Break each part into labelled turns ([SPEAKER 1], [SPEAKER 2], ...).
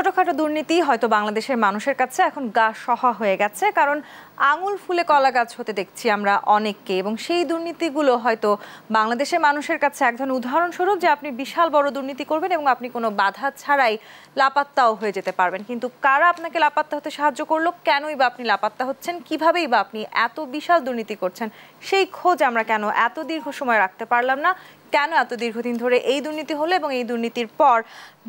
[SPEAKER 1] ছোটখাটো দুর্নীতি হয়তো বাংলাদেশের মানুষের কাছে এখন গা সহা হয়ে গেছে, কারণ আঙুল ফুলে কলা গাছ হতে দেখছি আমরা অনেককে, এবং সেই দুর্নীতিগুলো হয়তো বাংলাদেশের মানুষের কাছে এক ধরনের উদাহরণস্বরূপ যে আপনি বিশাল বড় দুর্নীতি করবেন এবং আপনি কোনো বাধা ছাড়াই লাপাত্তাও হয়ে যেতে পারবেন। কিন্তু কারা আপনাকে লাপাত্তা হতে সাহায্য করলো, কেনই বা আপনি লাপাত্তা হচ্ছেন, কিভাবেই বা আপনি এত বিশাল দুর্নীতি করছেন, সেই খোঁজ আমরা কেন এত দীর্ঘ সময় রাখতে পারলাম না? কেন এত দীর্ঘদিন ধরে এই দুর্নীতি হলো এবং এই দুর্নীতির পর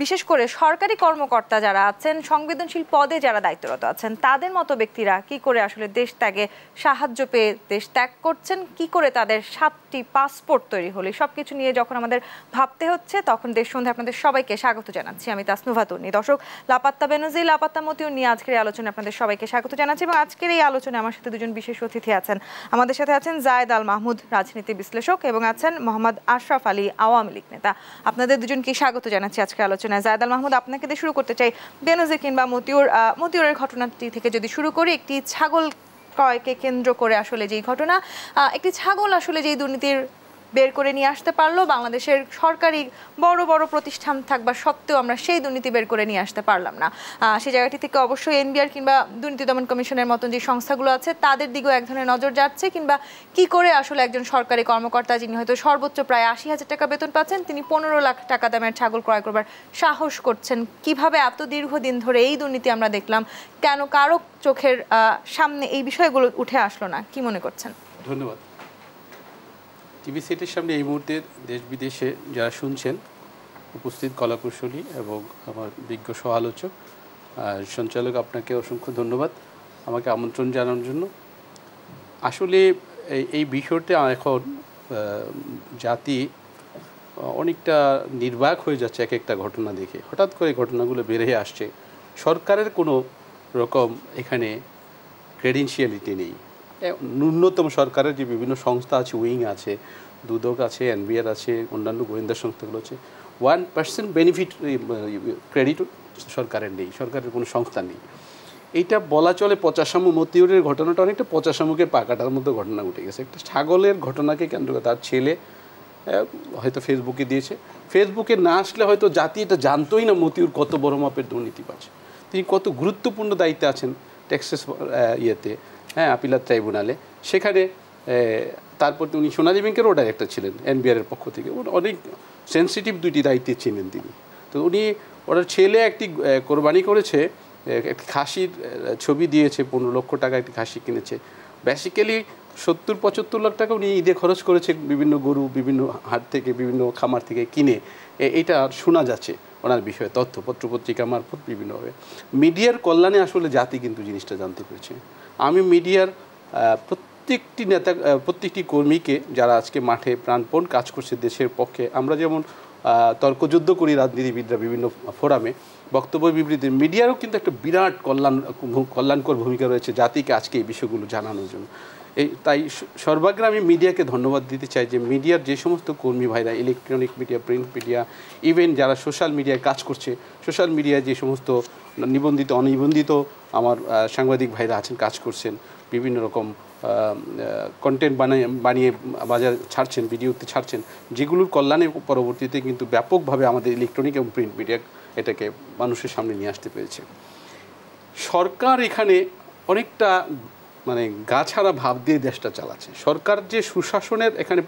[SPEAKER 1] বিশেষ করে সরকারি কর্মকর্তা যারা আছেন, সংবেদনশীল পদে যারা দায়িত্বরত আছেন, তাদের মতো ব্যক্তিরা কি করে আসলে দেশ ত্যাগে সাহায্য পেয়ে দেশ ত্যাগ করছেন, কি করে তাদের 7টি পাসপোর্ট তৈরি হলো, সবকিছু নিয়ে যখন আমাদের ভাবতে হচ্ছে, তখন দেশ সন্ধ্যে আপনাদের সবাইকে স্বাগত জানাচ্ছি। আমি তাসনুভা তন্নি। দর্শক, লাপাত্তা বেনজির, লাপাত্তা মতিউর নিয়ে আজকের এই আলোচনায় আপনাদের সবাইকে স্বাগত জানাচ্ছি। এবং আজকের এই আলোচনায় আমার সাথে দুজন বিশেষ অতিথি আছেন। আমাদের সাথে আছেন জায়েদ আল মাহমুদ, রাজনীতি বিশ্লেষক, এবং আছেন মোহাম্মদ আশরাফ আলী, আওয়ামী লীগ নেতা। আপনাদের দুজনকে স্বাগত জানাচ্ছি আজকের আলোচনায়। জায়েদ আল মাহমুদ, আপনাকে দিয়ে শুরু করতে চাই। বেনজির কিংবা মতিউরের ঘটনাটি থেকে যদি শুরু করি, একটি ছাগল ক্রয়কে কেন্দ্র করে আসলে যেই ঘটনা, একটি ছাগল আসলে যেই দুর্নীতির বের করে নিয়ে আসতে পারলো, বাংলাদেশের সরকারি বড় বড় প্রতিষ্ঠান থাকবা সত্ত্বেও আমরা সেই দুর্নীতি বের করে নিয়ে আসতে পারলাম না। সেই জায়গাটি থেকে অবশ্যই এনবিআর কিংবা দুর্নীতি দমন কমিশনের মতন যে সংস্থাগুলো আছে তাদের দিকেও এক ধরনের নজর যাচ্ছে, কিংবা কি করে আসলে একজন সরকারি কর্মকর্তা যিনি হয়তো সর্বোচ্চ প্রায় 80,000 টাকা বেতন পাচ্ছেন, তিনি 15 লাখ টাকা দামের ছাগল ক্রয় করবার সাহস করছেন। কিভাবে এত দীর্ঘদিন ধরে এই দুর্নীতি আমরা দেখলাম, কেন কারো চোখের সামনে এই বিষয়গুলো উঠে আসলো না, কি মনে করছেন?
[SPEAKER 2] ধন্যবাদ। টিভি সেটের সামনে এই মুহূর্তে দেশ বিদেশে যারা শুনছেন, উপস্থিত কলাকুশলী এবং আমার বিজ্ঞ সহ-আলোচক সঞ্চালক, আপনাকে অসংখ্য ধন্যবাদ আমাকে আমন্ত্রণ জানানোর জন্য। আসলে এই বিষয়টা এখন জাতি অনেকটা নির্বাক হয়ে যাচ্ছে এক একটা ঘটনা দেখে। হঠাৎ করে ঘটনাগুলো বেড়ে আসছে, সরকারের কোনো রকম এখানে ক্রেডেনশিয়ালিটি নেই। ন্যূনতম সরকারের যে বিভিন্ন সংস্থা আছে, উইং আছে, দুদক আছে, এনবিআর আছে, অন্যান্য গোয়েন্দা সংস্থাগুলো আছে, 1% বেনিফিট ক্রেডিট সরকারের নেই, সরকারের কোনো সংস্থা নেই। এইটা বলা চলে পচাশামু। মতিউরের ঘটনাটা অনেকটা পচাশামুকের পাকাটার মতো ঘটনা ঘটে গেছে। একটা ছাগলের ঘটনাকে কেন্দ্র করে তার ছেলে হয়তো ফেসবুকে দিয়েছে। ফেসবুকে না আসলে হয়তো জাতি এটা জানতোই না মতিউর কত বড় মাপের দুর্নীতিবাজ, তিনি কত গুরুত্বপূর্ণ দায়িত্বে আছেন টেক্সাস আপিলাত ট্রাইব্যুনালে। সেখানে তারপর উনি সোনালী ব্যাংকেরও ডাইরেক্টর ছিলেন এনবিআরের পক্ষ থেকে। অনেক সেন্সিটিভ দুইটি দায়িত্বে ছিলেন তিনি। তো উনি, ওনার ছেলে একটি কোরবানি করেছে, একটি খাসির ছবি দিয়েছে, 15 লক্ষ টাকা একটি খাসি কিনেছে। বেসিক্যালি 70-75 লাখ টাকা উনি ঈদে খরচ করেছে বিভিন্ন গরু, বিভিন্ন হাট থেকে, বিভিন্ন খামার থেকে কিনে। এইটা শোনা যাচ্ছে ওনার বিষয়ে, তথ্য পত্রপত্রিকা মারফত বিভিন্নভাবে। মিডিয়ার কল্যাণে আসলে জাতি কিন্তু জিনিসটা জানতে পেরেছে। আমি মিডিয়ার প্রত্যেকটি নেতা, প্রত্যেকটি কর্মীকে যারা আজকে মাঠে প্রাণপণ কাজ করছে দেশের পক্ষে, আমরা যেমন তর্কযুদ্ধ করি রাজনীতিবিদরা বিভিন্ন ফোরামে, বক্তব্য বিবৃতি, মিডিয়ারও কিন্তু একটা বিরাট কল্যাণকর ভূমিকা রয়েছে জাতিকে আজকে এই বিষয়গুলো জানানোর জন্য। তাই সর্বাগ্রে আমি মিডিয়াকে ধন্যবাদ দিতে চাই যে মিডিয়ার যে সমস্ত কর্মী ভাইরা, electronic media, print media, even যারা সোশ্যাল মিডিয়ায় কাজ করছে, সোশ্যাল মিডিয়ায় যে সমস্ত নিবন্ধিত অনিবন্ধিত আমার সাংবাদিক ভাইরা আছেন, কাজ করছেন, বিভিন্ন রকম কন্টেন্ট বানিয়ে বাজার ছাড়ছেন, ভিডিওতে ছাড়ছেন, যেগুলোর কল্যাণে পরবর্তীতে কিন্তু ব্যাপকভাবে আমাদের ইলেকট্রনিক এবং প্রিন্ট মিডিয়া এটাকে মানুষের সামনে নিয়ে আসতে পেরেছে। সরকার এখানে অনেকটা গাছাড়া ভাব দিয়ে দেশটা চালাচ্ছে। সরকার যে সুশাসনের এখানে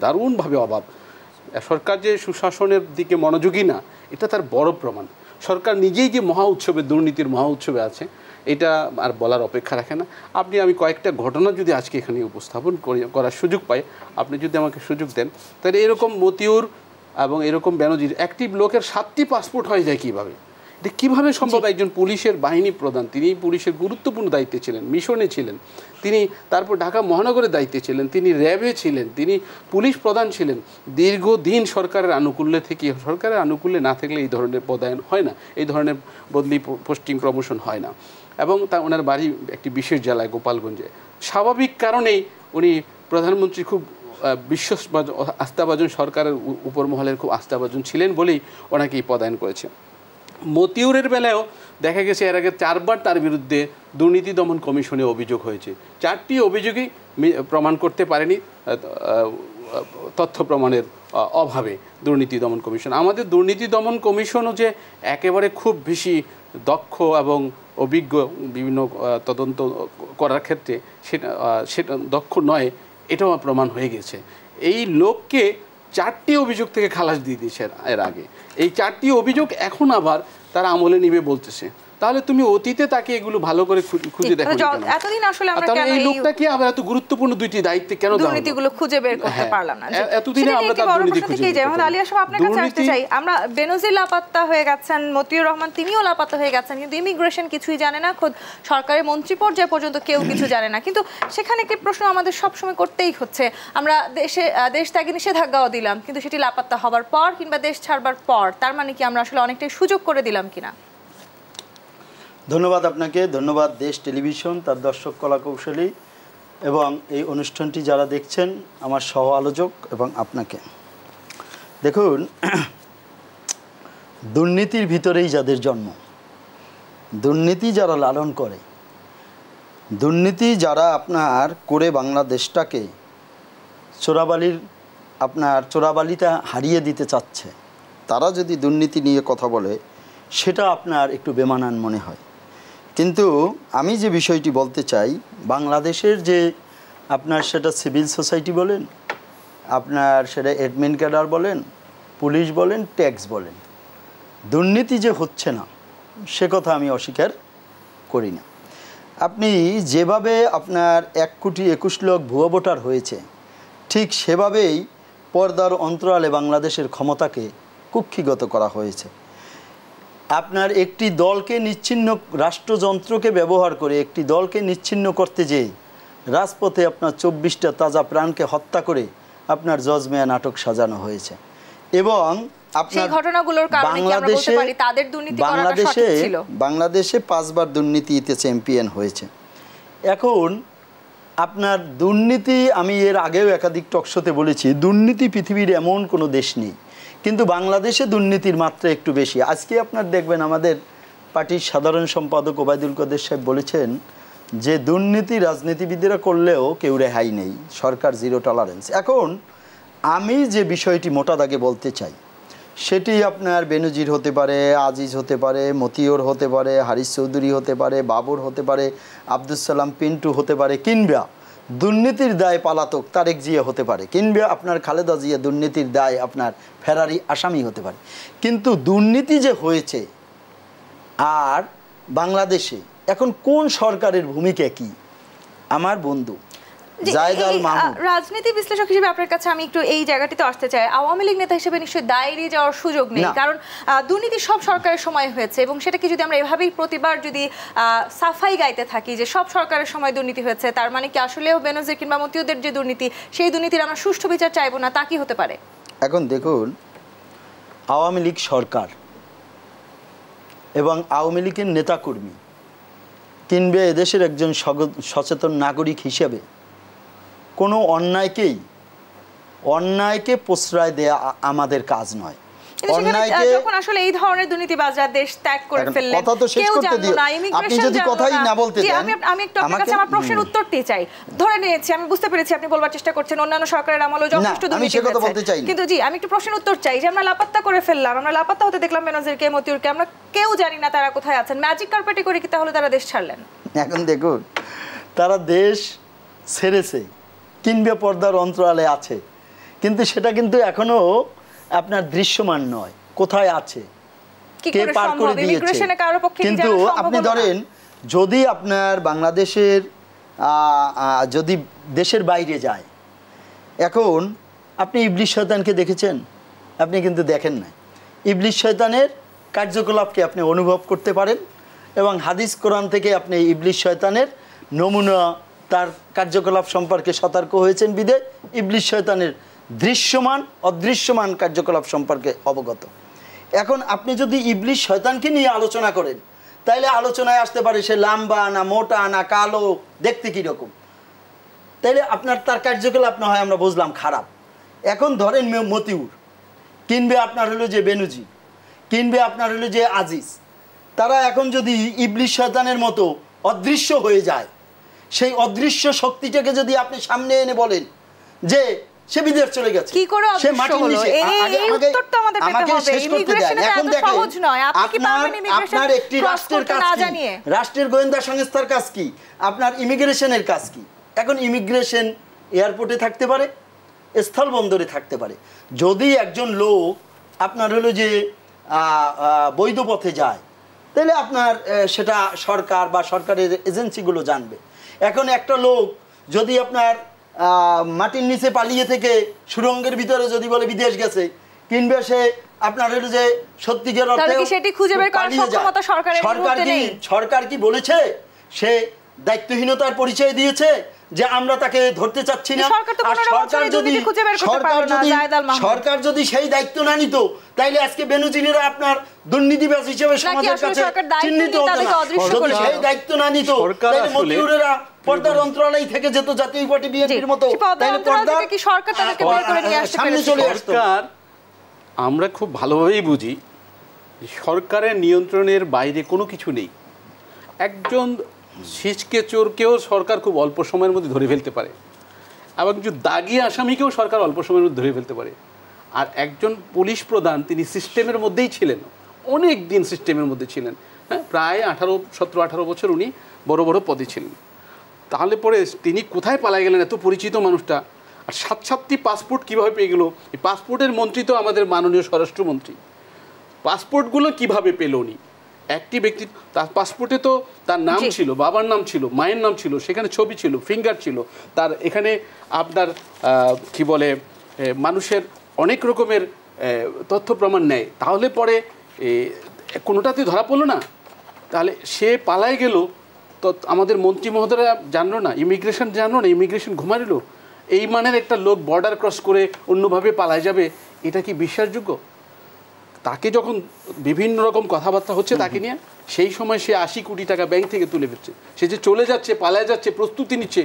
[SPEAKER 2] দারুণভাবে অভাব, সরকার যে সুশাসনের দিকে মনোযোগী না, এটা তার বড় প্রমাণ। সরকার নিজেই যে মহা উৎসবে, দুর্নীতির মহা উৎসবে আছে, এটা আর বলার অপেক্ষা রাখে না। আমি কয়েকটা ঘটনা যদি আজকে এখানে উপস্থাপন করার সুযোগ পাই, আপনি যদি আমাকে সুযোগ দেন, তাহলে এরকম মতিউর এবং এরকম বেনজির অ্যাক্টিভ লোকের 7টি পাসপোর্ট হয়ে যায় কীভাবে? এটা কীভাবে সম্ভব? একজন পুলিশের বাহিনী প্রধান, তিনি পুলিশের গুরুত্বপূর্ণ দায়িত্বে ছিলেন, মিশনে ছিলেন, তিনি তারপর ঢাকা মহানগরের দায়িত্বে ছিলেন, তিনি র্যাবে ছিলেন, তিনি পুলিশ প্রধান ছিলেন। দীর্ঘদিন সরকারের আনুকূল্যে থেকে, সরকারের আনুকূল্যে না থাকলে এই ধরনের পদায়ন হয় না, এই ধরনের বদলি, পোস্টিং, প্রমোশন হয় না। এবং ওনার বাড়ি একটি বিশেষ জেলায়, গোপালগঞ্জে। স্বাভাবিক কারণেই উনি প্রধানমন্ত্রী খুব আস্থাভাজন, সরকারের উপর মহলের খুব আস্থাভাজন ছিলেন বলেই ওনাকে এই পদায়ন করেছে। মতিউরের বেলায়ও দেখা গেছে এর আগে 4বার তার বিরুদ্ধে দুর্নীতি দমন কমিশনে অভিযোগ হয়েছে। 4টি অভিযোগই প্রমাণ করতে পারেনি তথ্য প্রমাণের অভাবে দুর্নীতি দমন কমিশন। আমাদের দুর্নীতি দমন কমিশনও যে একেবারে খুব বেশি দক্ষ এবং অভিজ্ঞ বিভিন্ন তদন্ত করার ক্ষেত্রে সেটা দক্ষ নয়, এটাও প্রমাণ হয়ে গেছে। এই লোককে 4টি অভিযোগ থেকে খালাস দিয়ে দিয়েছে এর আগে। এই 4টি অভিযোগ এখন আবার তারা আমলে নিবে বলতেছে। তাহলে তুমি অতীতে তাকে এগুলো ভালো করে খুঁজে দেখো
[SPEAKER 1] এতদিন আসলে আমরা
[SPEAKER 2] কেন এই লোকটাকে আবার এত গুরুত্বপূর্ণ দুইটি দায়িত্বে কেন দাও
[SPEAKER 1] দুর্নীতিগুলো খুঁজে বের করতে পারলাম না?
[SPEAKER 2] এতদিনে আমরা তার দুর্নীতি খুঁজে বের করতে
[SPEAKER 1] আলী আসম আপনার কাছে আসতে চাই। আমরা বেনজির লাপাত্তা হয়ে গেছেন, মতিউর রহমান তিনিও লাপাত্তা হয়ে গেছেন, কিন্তু ইমিগ্রেশন কিছুই জানে না, খোদ সরকারের মন্ত্রী পর্যায়ে পর্যন্ত কেউ কিছু জানে না। কিন্তু সেখানে একটি প্রশ্ন আমাদের সবসময় করতেই হচ্ছে, আমরা দেশ ত্যাগে নিষেধাজ্ঞাও দিলাম, কিন্তু সেটি লাপাত্তা হবার পর কিংবা দেশ ছাড়বার পর, তার মানে কি আমরা আসলে অনেকটাই সুযোগ করে দিলাম কিনা?
[SPEAKER 3] ধন্যবাদ আপনাকে, ধন্যবাদ দেশ টেলিভিশন, তার দর্শক কলাকৌশলী এবং এই অনুষ্ঠানটি যারা দেখছেন, আমার সহ আলোচক এবং আপনাকে। দেখুন, দুর্নীতির ভিতরেই যাদের জন্ম, দুর্নীতি যারা লালন করে, দুর্নীতি যারা আপনার করে বাংলাদেশটাকে চোরাবালিটা হারিয়ে দিতে চাচ্ছে, তারা যদি দুর্নীতি নিয়ে কথা বলে সেটা আপনার একটু বেমানান মনে হয়। কিন্তু আমি যে বিষয়টি বলতে চাই, বাংলাদেশের যে আপনার সেটা সিভিল সোসাইটি বলেন, আপনার সেটা অ্যাডমিন ক্যাডার বলেন, পুলিশ বলেন, ট্যাক্স বলেন, দুর্নীতি যে হচ্ছে না সে কথা আমি অস্বীকার করি না। আপনি যেভাবে আপনার 1,21,00,000 ভুয়া ভোটার হয়েছে, ঠিক সেভাবেই পর্দার অন্তরালে বাংলাদেশের ক্ষমতাকে কুক্ষিগত করা হয়েছে। আপনার একটি দলকে নিচ্ছিন্ন, রাষ্ট্রযন্ত্রকে ব্যবহার করে একটি দলকে নিচ্ছিন্ন করতে যেয়ে রাজপথে আপনার 24টা তাজা প্রাণকে হত্যা করে আপনার জজমেয়া নাটক সাজানো হয়েছে। এবং আপনার বাংলাদেশে 5বার দুর্নীতিতে চ্যাম্পিয়ন হয়েছে। এখন আপনার দুর্নীতি, আমি এর আগেও একাধিক টকশোতে বলেছি, দুর্নীতি পৃথিবীর এমন কোনো দেশ নেই, কিন্তু বাংলাদেশে দুর্নীতির মাত্রা একটু বেশি। আজকে আপনার দেখবেন আমাদের পার্টির সাধারণ সম্পাদক ওবায়দুল কাদের সাহেব বলেছেন যে দুর্নীতি রাজনীতিবিদেরা করলেও কেউ রেহাই নেই, সরকার জিরো টলারেন্স। এখন আমি যে বিষয়টি মোটা দাগে বলতে চাই সেটি আপনার বেনজির হতে পারে, আজিজ হতে পারে, মতিউর হতে পারে, হারিস চৌধুরী হতে পারে, বাবর হতে পারে, আব্দুল সালাম পিন্টু হতে পারে, কিংবা দুর্নীতির দায় পালাতক তারেক জিয়া হতে পারে, কিংবা আপনার খালেদা জিয়া দুর্নীতির দায় আপনার ফেরারি আসামি হতে পারে। কিন্তু দুর্নীতি যে হয়েছে, আর বাংলাদেশে এখন কোন সরকারের ভূমিকা কি, আমার বন্ধু
[SPEAKER 1] রাজনীতি বিশ্লেষক হিসেবে আপনার কাছে আমি একটু এই জায়গাটিতে আসতে চাই। আওয়ামী লীগ নেতা হিসেবে নিশ্চয়ই দায় এড়িয়ে যাওয়ার সুযোগ নেই, কারণ দুর্নীতি সব সরকারের সময় হয়েছে, এবং সেটাকে যদি আমরা এভাবেই প্রতিবার যদি সাফাই গাইতে থাকি যে সব সরকারের সময় দুর্নীতি হয়েছে, তার মানে কি আসলেও বেনজির কিংবা মতিউরদের যে দুর্নীতি, সেই দুর্নীতির আমরা সুষ্ঠু বিচার চাইবো না, তা কি হতে পারে?
[SPEAKER 3] এখন দেখুন, আওয়ামী লীগ সরকার এবং আওয়ামী লীগের নেতাকর্মী কিংবা এদেশের একজন সচেতন নাগরিক হিসেবে কোনো অন্যায়কে প্রশ্রয় দেয়া আমাদের কাজ নয়।
[SPEAKER 1] যখন আসলে এই ধরনের দুর্নীতিবাজরা দেশ ত্যাগ করে ফেললেন, কেউ জানতো না, ইমিগ্রেশন আমি একটু আপনার কাছে আমার প্রশ্নের উত্তরটি চাই। ধরে নিয়েছি, আমি বুঝতে পেরেছি আপনি বলবার চেষ্টা করছেন অন্যান্য সরকারের আমলেও যথেষ্ট দুর্নীতি হয়েছে, কিন্তু জি আমি একটু প্রশ্নের উত্তর চাই যে আমরা লাপাত্তা করে ফেললাম, আমরা লাপাত্তা হতে দেখলাম বেনজিরকে, মতিউরকে, আমরা কেউ জানি না তারা কোথায় আছেন, ম্যাজিক কার্পেটে করে কি তাহলে তারা দেশ ছাড়লেন?
[SPEAKER 3] এখন দেখুন, তারা দেশ ছেড়েছে কিংবা পর্দার অন্তরালে আছে, কিন্তু সেটা কিন্তু এখনো আপনার দৃশ্যমান নয়, কোথায় আছে, কে পার করে দিয়েছে। কিন্তু আপনি ধরেন, যদি আপনার বাংলাদেশের যদি দেশের বাইরে যায়, এখন আপনি ইবলিস শয়তানকে দেখেছেন? আপনি কিন্তু দেখেন না। ইবলিস শয়তানের কার্যকলাপকে আপনি অনুভব করতে পারেন, এবং হাদিস কোরআন থেকে আপনি ইবলিস শয়তানের নমুনা, তার কার্যকলাপ সম্পর্কে সতর্ক হয়েছেন বিদে ইবলিস শয়তানের দৃশ্যমান অদৃশ্যমান কার্যকলাপ সম্পর্কে অবগত। এখন আপনি যদি ইবলিস শয়তানকে নিয়ে আলোচনা করেন, তাইলে আলোচনায় আসতে পারে সে লম্বা না মোটা না কালো, দেখতে কীরকম, তাইলে আপনার তার কার্যকলাপ না হয় আমরা বুঝলাম খারাপ। এখন ধরেন মতিউর কিনবে আপনার হলো যে বেনজির, কিনবে আপনার হলো যে আজিজ, তারা এখন যদি ইবলিস শয়তানের মতো অদৃশ্য হয়ে যায়, সেই অদৃশ্য শক্তিটাকে যদি আপনি সামনে এনে বলেন যে সে বিদেশ চলে গেছে,
[SPEAKER 1] কি করে
[SPEAKER 3] সে
[SPEAKER 1] অদৃশ্য
[SPEAKER 3] মাটির
[SPEAKER 1] হলো?
[SPEAKER 3] নিচে।
[SPEAKER 1] এই উত্তরটা আমাদের পেতে
[SPEAKER 3] আমাকে
[SPEAKER 1] হবে।
[SPEAKER 3] শেষ করতে দেন।
[SPEAKER 1] ইমিগ্রেশনে
[SPEAKER 3] এখন
[SPEAKER 1] এত
[SPEAKER 3] দেখেন
[SPEAKER 1] সহজ নয়। আপনি কি পারবেন ইমিগ্রেশন
[SPEAKER 3] আপনার একটি
[SPEAKER 1] ক্রস
[SPEAKER 3] রাষ্ট্রের
[SPEAKER 1] করতে
[SPEAKER 3] কাজ
[SPEAKER 1] না
[SPEAKER 3] কি,
[SPEAKER 1] জানিয়ে?
[SPEAKER 3] রাষ্ট্রের গোয়েন্দা সংস্থার কাজ কি, আপনার ইমিগ্রেশনের কাজ কি? এখন ইমিগ্রেশন এয়ারপোর্টে থাকতে পারে, স্থল বন্দরে থাকতে পারে। যদি একজন লোক আপনার হলো যে বৈধ পথে যায়, তাহলে আপনার সেটা সরকার বা সরকারের এজেন্সিগুলো জানবে। এখন একটা লোক যদি আপনার মাটির নিচে পালিয়ে থেকে সুড়ঙ্গের ভিতরে যদি বলে বিদেশ গেছে, কিংবা সে আপনার হলো যে সত্যিকার অর্থে
[SPEAKER 1] সেটি খুঁজে বের করার সক্ষমতা সরকারের মধ্যে নেই।
[SPEAKER 3] সরকার কি বলেছে সে দায়িত্বহীনতার পরিচয় দিয়েছে যে আমরা তাকে ধরতে চাচ্ছি না? আর সরকার যদি সেই দায়িত্ব না নিত, তাইলে আজকে বেনজিরেরা আপনার দুর্নীতিবাজ হিসেবে সমাজের কাছে চিহ্নিত হতো না। যদি সেই দায়িত্ব না নিত, তাহলে মতিউরেরা পর্দার অন্তরালেই থেকে যেত জাতীয় পার্টি বিএনপির মতো, তাহলে পর্দা সামনে চলে আসতো।
[SPEAKER 2] আমরা খুব ভালোভাবেই বুঝি সরকারের নিয়ন্ত্রণের বাইরে কোনো কিছু নেই। একজন ছিচকে চোরকেও সরকার খুব অল্প সময়ের মধ্যে ধরে ফেলতে পারে, এবং একজন দাগি আসামিকেও সরকার অল্প সময়ের মধ্যে ধরে ফেলতে পারে। আর একজন পুলিশ প্রধান, তিনি সিস্টেমের মধ্যেই ছিলেন, অনেক দিন সিস্টেমের মধ্যে ছিলেন, হ্যাঁ, প্রায় 17-18 বছর উনি বড় বড় পদে ছিলেন। তাহলে পরে তিনি কোথায় পালাই গেলেন এত পরিচিত মানুষটা? আর 7টি পাসপোর্ট কীভাবে পেয়ে গেল? এই পাসপোর্টের মন্ত্রী তো আমাদের মাননীয় স্বরাষ্ট্রমন্ত্রী। পাসপোর্টগুলো কিভাবে পেল উনি? একটি ব্যক্তি, তার পাসপোর্টে তো তার নাম ছিল, বাবার নাম ছিল, মায়ের নাম ছিল, সেখানে ছবি ছিল, ফিঙ্গার ছিল, তার এখানে আপনার কি বলে মানুষের অনেক রকমের তথ্য প্রমাণ নেয়। তাহলে পরে কোনোটাতে ধরা পড়লো না, তাহলে সে পালায় গেল। তো আমাদের মন্ত্রী মহোদয়রা জানলো না, ইমিগ্রেশন জানলো না, ইমিগ্রেশন ঘুমাইল। এই মানের একটা লোক বর্ডার ক্রস করে অন্যভাবে পালায় যাবে, এটা কি বিশ্বাসযোগ্য? তাকে যখন বিভিন্ন রকম কথাবার্তা হচ্ছে তাকে নিয়ে, সেই সময় সে 80 কোটি টাকা ব্যাংক থেকে তুলে ফেলছে, সে যে চলে যাচ্ছে, পালায় যাচ্ছে, প্রস্তুতি নিচ্ছে।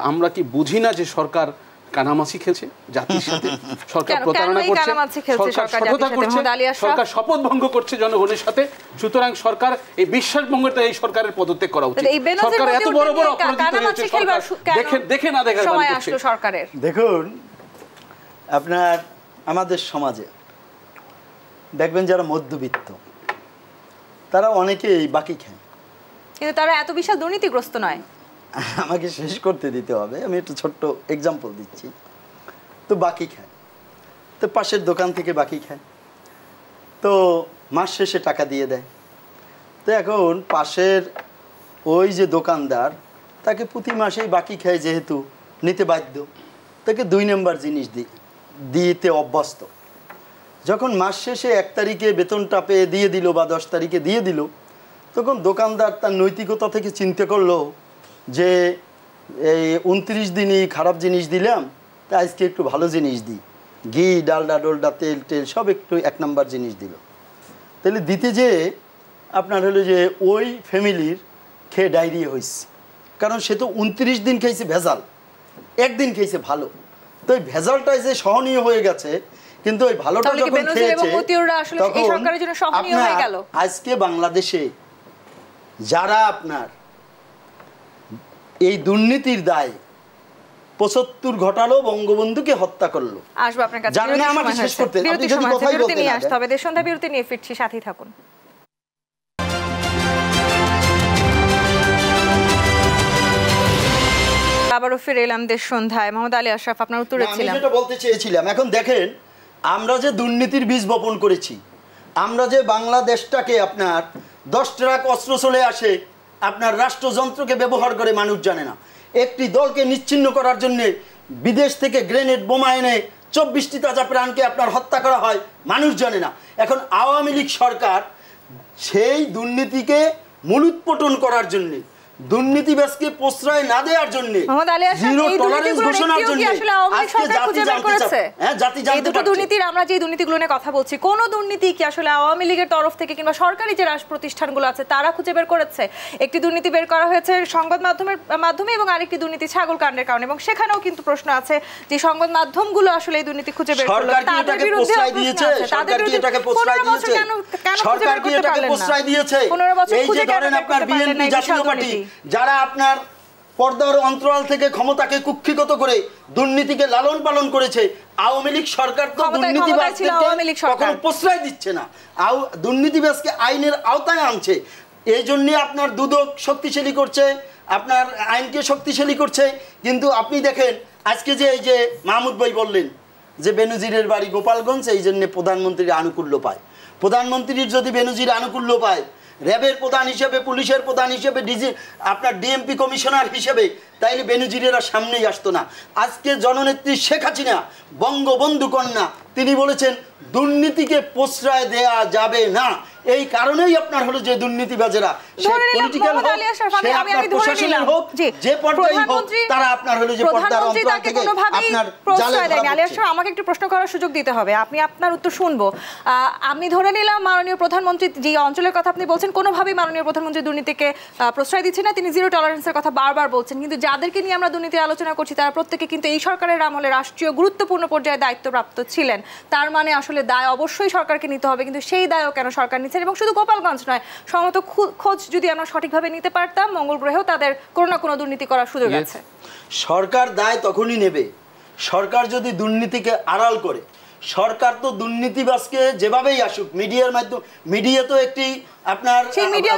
[SPEAKER 2] আমরা কি বুঝি না যে সরকার কানামাছি খেলছে জাতির সাথে? সরকার প্রতারণা করছে, সরকার সততা করছে, সরকার শপথ ভঙ্গ করছে জনগণের সাথে। সুতরাং সরকার এই বিশ্বাস ভঙ্গটা এই সরকারের পদত্যাগ করা উচিত। সরকার এত বড় বড় অপরাধী হয়েছে, দেখে না দেখার ভান করছে।
[SPEAKER 3] দেখুন, আপনার আমাদের সমাজে দেখবেন যারা মধ্যবিত্ত, তারা অনেকেই বাকি খায়,
[SPEAKER 1] কিন্তু তারা এত বিশাল দুর্নীতিগ্রস্ত নয়।
[SPEAKER 3] আমাকে শেষ করতে দিতে হবে, আমি একটু ছোট্ট এক্সাম্পল দিচ্ছি। তো বাকি খায়, তো পাশের দোকান থেকে বাকি খায়, তো মাস শেষে টাকা দিয়ে দেয়। তো এখন পাশের ওই যে দোকানদার, তাকে প্রতি মাসেই বাকি খায়, যেহেতু নিতে বাধ্য, তাকে 2 নম্বর জিনিস দিতে অভ্যস্ত। যখন মাস শেষে 1 তারিখে বেতনটা পেয়ে দিয়ে দিল বা 10 তারিখে দিয়ে দিল, তখন দোকানদার তার নৈতিকতা থেকে চিন্তা করলো যে এই 29 দিনই খারাপ জিনিস দিলাম, তা আজকে একটু ভালো জিনিস দিই, ঘি, ডালডা, ডোলডা, তেল টেল সব একটু 1 নম্বর জিনিস দিল। তাহলে দিতে যেয়ে আপনার হলো যে ওই ফ্যামিলির খেয়ে ডায়রিয়া হয়েছে, কারণ সে তো 29 দিন খেয়েছে ভেজাল, 1 দিন খেয়েছে ভালো। তো ওই ভেজালটাই যে সহনীয় হয়ে গেছে, কিন্তু ওই ভালোটা যখন খেয়েছে তখন আজকে বাংলাদেশে যারা আপনার এই দুর্নীতির দায় 75 ঘটালো, বঙ্গবন্ধুকে হত্যা করলো।
[SPEAKER 1] আসবো আপনার কাছে,
[SPEAKER 3] জানেন আমাকে শেষ করতে, আপনি যদি কথাই বলতে না
[SPEAKER 1] আসতে হবে। দেশসন্ধ্যা বিরতি নিয়ে ফিরছি, সাথেই থাকুন। আবারও ফিরে এলাম দেশসন্ধ্যায়। মোহাম্মদ আলী আশরাফ, আপনার উত্তরে ছিলাম।
[SPEAKER 3] আমি যেটা বলতে চেয়েছিলাম, এখন দেখেন আমরা যে দুর্নীতির বীজ বপন করেছি, আমরা যে বাংলাদেশটাকে আপনার 10 ট্রাক অস্ত্র চলে আসে, আপনার রাষ্ট্রযন্ত্রকে ব্যবহার করে মানুষ জানে না। একটি দলকে নিশ্চিহ্ন করার জন্য বিদেশ থেকে গ্রেনেড বোমা এনে 24টি তাজা প্রাণকে আপনার হত্যা করা হয়, মানুষ জানে না। এখন আওয়ামী লীগ সরকার সেই দুর্নীতিকে মূলোৎপাটন করার জন্য, দুর্নীতিবাজকে প্রশ্রয় না দেওয়ার জন্য, জিরো টলারেন্স ঘোষণার জন্য আজকে জাতি জানতে চাচ্ছে। হ্যাঁ, জাতি জানতে চাচ্ছে।
[SPEAKER 1] দুর্নীতির আমরা যে দুর্নীতিগুলো নিয়ে কথা বলছি, কোন দুর্নীতি কি আসলে আওয়ামী লীগের তরফ থেকে কিংবা সরকারি যে রাষ্ট্র প্রতিষ্ঠানগুলো আছে তারা খুঁজে বের করেছে? একটি দুর্নীতি বের করা হয়েছে সংবাদ মাধ্যমের মাধ্যমে, এবং আরেকটি দুর্নীতি ছাগল কাণ্ডের কারণে, এবং সেখানেও কিন্তু প্রশ্ন আছে যে সংবাদ মাধ্যমগুলো আসলে এই দুর্নীতি খুঁজে বের করলো, তাদের বিরুদ্ধে
[SPEAKER 3] সরকার কি এটাকে প্রশ্রয় দিয়েছে? সরকার কি এটাকে প্রশ্রয় দিয়েছে? এই যে ধরেন আপনার বিএনপি জাতীয় পার্টি, যারা আপনার পর্দার অন্তরাল থেকে ক্ষমতাকে কুক্ষিগত করে দুর্নীতিকে লালন পালন করেছে। আওয়ামী লীগ সরকার তো দুর্নীতিবাজদেরকে কখনো প্রশ্রয় দিচ্ছে না, দুর্নীতিবাজকে আইনের আওতায় আনছে। এই জন্যে আপনার দুদক শক্তিশালী করছে, আপনার আইনকে শক্তিশালী করছে। কিন্তু আপনি দেখেন আজকে যে এই যে মাহমুদ ভাই বললেন যে বেনজিরের বাড়ি গোপালগঞ্জ, এই জন্য প্রধানমন্ত্রীর আনুকূল্য পায়। প্রধানমন্ত্রীর যদি বেনজির আনুকূল্য পায়, র্যাবের প্রধান হিসেবে, পুলিশের প্রধান হিসেবে, আপনার ডিএমপি কমিশনার হিসেবে, তাইলে বেনজিরেরা সামনেই আসতো না। আজকে জননেত্রী শেখ হাসিনা বঙ্গবন্ধু কন্যা, তিনি বলেছেন দুর্নীতিকে প্রশ্রয় দেয়া যাবে না। এই কারণেই আপনার হলো যে দুর্নীতিবাজেরা, সে পলিটিক্যাল হোক, সে আপনার প্রশাসনের হোক, যে পর্যায়ে হোক, তারা আপনার হলো যে পর্দার অন্তরাল থেকে আপনার জালে ধরা পড়ছে।
[SPEAKER 1] আমাকে একটু প্রশ্ন করার সুযোগ দিতে হবে, আপনি আপনার উত্তর শুনবো। আমি ধরে নিলাম মাননীয় প্রধানমন্ত্রী যে অঞ্চলের কথা আপনি বলছেন, কোনোভাবেই মাননীয় প্রধানমন্ত্রী দুর্নীতিকে প্রশ্রয় দিচ্ছে না, তিনি জিরো টলারেন্সের কথা বারবার বলছেন। কিন্তু যাদেরকে নিয়ে আমরা দুর্নীতি আলোচনা করছি তারা প্রত্যেকে কিন্তু এই সরকারের আমলে রাষ্ট্রীয় গুরুত্বপূর্ণ পর্যায়ে দায়িত্বপ্রাপ্ত ছিলেন। তার মানে আসলে দায় অবশ্যই সরকারকে নিতে হবে, কিন্তু সেই দায়ও কেন সরকার নিচ্ছে? এবং শুধু গোপালগঞ্জ নয়, সম্ভবত খোঁজ যদি আমরা সঠিকভাবে নিতে পারতাম, মঙ্গল গ্রহেও তাদের কোনো না কোনো দুর্নীতি করার সুযোগ আছে।
[SPEAKER 3] সরকার দায় তখনই নেবে সরকার যদি দুর্নীতিকে আড়াল করে। সরকার তো দুর্নীতিবাজকে যেভাবেই আসুক, মিডিয়ার মাধ্যমে, মিডিয়া তো একটি আপনার মিডিয়া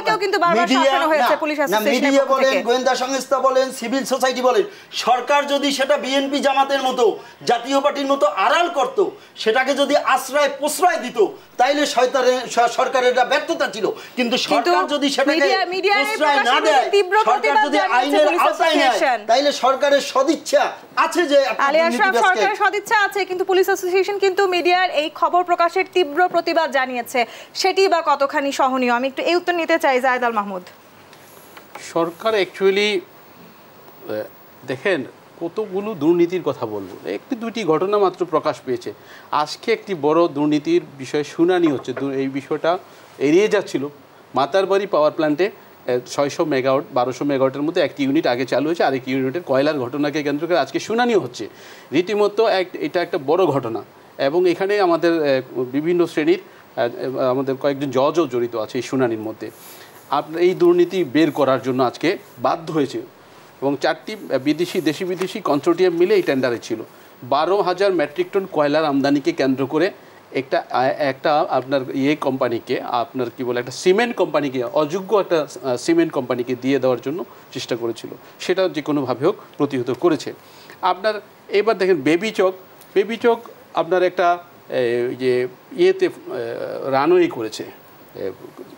[SPEAKER 3] বলেন, গোয়েন্দা সংস্থা বলেন, সিভিল সোসাইটি বলেন, সরকার যদি সেটা বিএনপি জামাতের মতো জাতীয় পার্টির মতো আড়াল করত, সেটাকে যদি আশ্রয় প্রশ্রয় দিত, তাইলে সরকারের এটা ব্যর্থতা ছিল। কিন্তু সরকার যদি সেটাকে প্রশ্রয় না দেয়, সরকার যদি আইনের আওতায় নেয়, তাইলে সরকারের সদিচ্ছা আছে, যে
[SPEAKER 1] সরকারের সদিচ্ছা আছে। কিন্তু পুলিশ অ্যাসোসিয়েশন কিন্তু মিডিয়ার এই খবর প্রকাশের তীব্র প্রতিবাদ জানিয়েছে, সেটি বা কতখানি সহনীয়? আমি একটু এই উত্তর নিতে চাই জায়েদ আল মাহমুদ।
[SPEAKER 2] সরকার অ্যাকচুয়ালি দেখেন কতগুলো দুর্নীতির কথা বলবো, একটি দুইটি ঘটনা মাত্র প্রকাশ পেয়েছে। আজকে একটি বড় দুর্নীতির বিষয়ে শুনানি হচ্ছে, এই বিষয়টা এড়িয়ে যাচ্ছিল। মাতারবাড়ি পাওয়ার প্ল্যান্টে 600 মেগাওয়াট 1200 মেগাওয়াটের মধ্যে একটি ইউনিট আগে চালু হয়েছে, আরেকটি ইউনিটের কয়লার ঘটনাকে কেন্দ্র করে আজকে শুনানিও হচ্ছে। রীতিমতো এটা একটা বড় ঘটনা, এবং এখানে আমাদের বিভিন্ন শ্রেণীর আমাদের কয়েকজন জজও জড়িত আছে এই শুনানির মধ্যে। আপনার এই দুর্নীতি বের করার জন্য আজকে বাধ্য হয়েছে, এবং 4টি দেশি বিদেশি কনসোর্টিয়াম মিলে এই টেন্ডারে ছিল। 12,000 মেট্রিক টন কয়লার আমদানিকে কেন্দ্র করে একটা আপনার কোম্পানিকে, আপনার কি বলে, একটা সিমেন্ট কোম্পানিকে, অযোগ্য একটা সিমেন্ট কোম্পানিকে দিয়ে দেওয়ার জন্য চেষ্টা করেছিল। সেটা যে কোনোভাবে হোক প্রতিহত করেছে। আপনার এবার দেখেন বেবি চক আপনার একটা যে রানওয়ে করেছে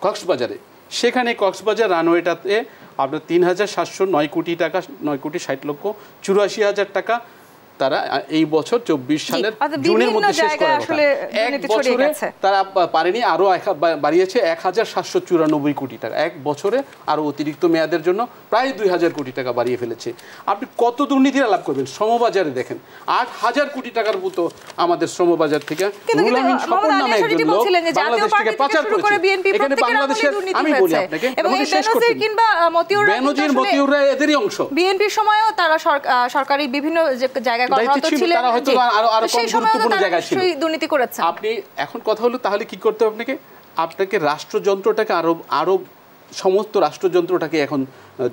[SPEAKER 2] কক্সবাজারে। সেখানে কক্সবাজার রানওয়েটাতে আপনার 3,709 কোটি টাকা, 9,60,84,000 টাকা তারা এই বছর 24 সালের জুনের মধ্যে শেষ করার কথা। এক বছরে তারা পারেনি, আরো বাড়িয়েছে 1,794 কোটি টাকা। এক বছরে আরো অতিরিক্ত মেয়াদের জন্য প্রায় 2,000 কোটি টাকা বাড়িয়ে ফেলেছে। আপনি কত দুর্নীতির আলাপ করবেন? শ্রমবাজারে দেখেন 8,000 কোটি টাকার মতো আমাদের শ্রমবাজার থেকে রুহুল আমিন স্বপন নামে একজন লোক বাংলাদেশ থেকে পাচার করেছে। এখানে বাংলাদেশের, আমি বলি আপনাকে, শেষ করতে বেনজির মতিউররা এদেরই অংশ।
[SPEAKER 1] বিএনপির সময়ও তারা সরকারি বিভিন্ন জায়গায় দুর্নীতি করেছে।
[SPEAKER 2] আপনি এখন কথা হলো তাহলে কি করতে হবে? আপনাকে রাষ্ট্রযন্ত্রটাকে আরো সমস্ত রাষ্ট্রযন্ত্রটাকে এখন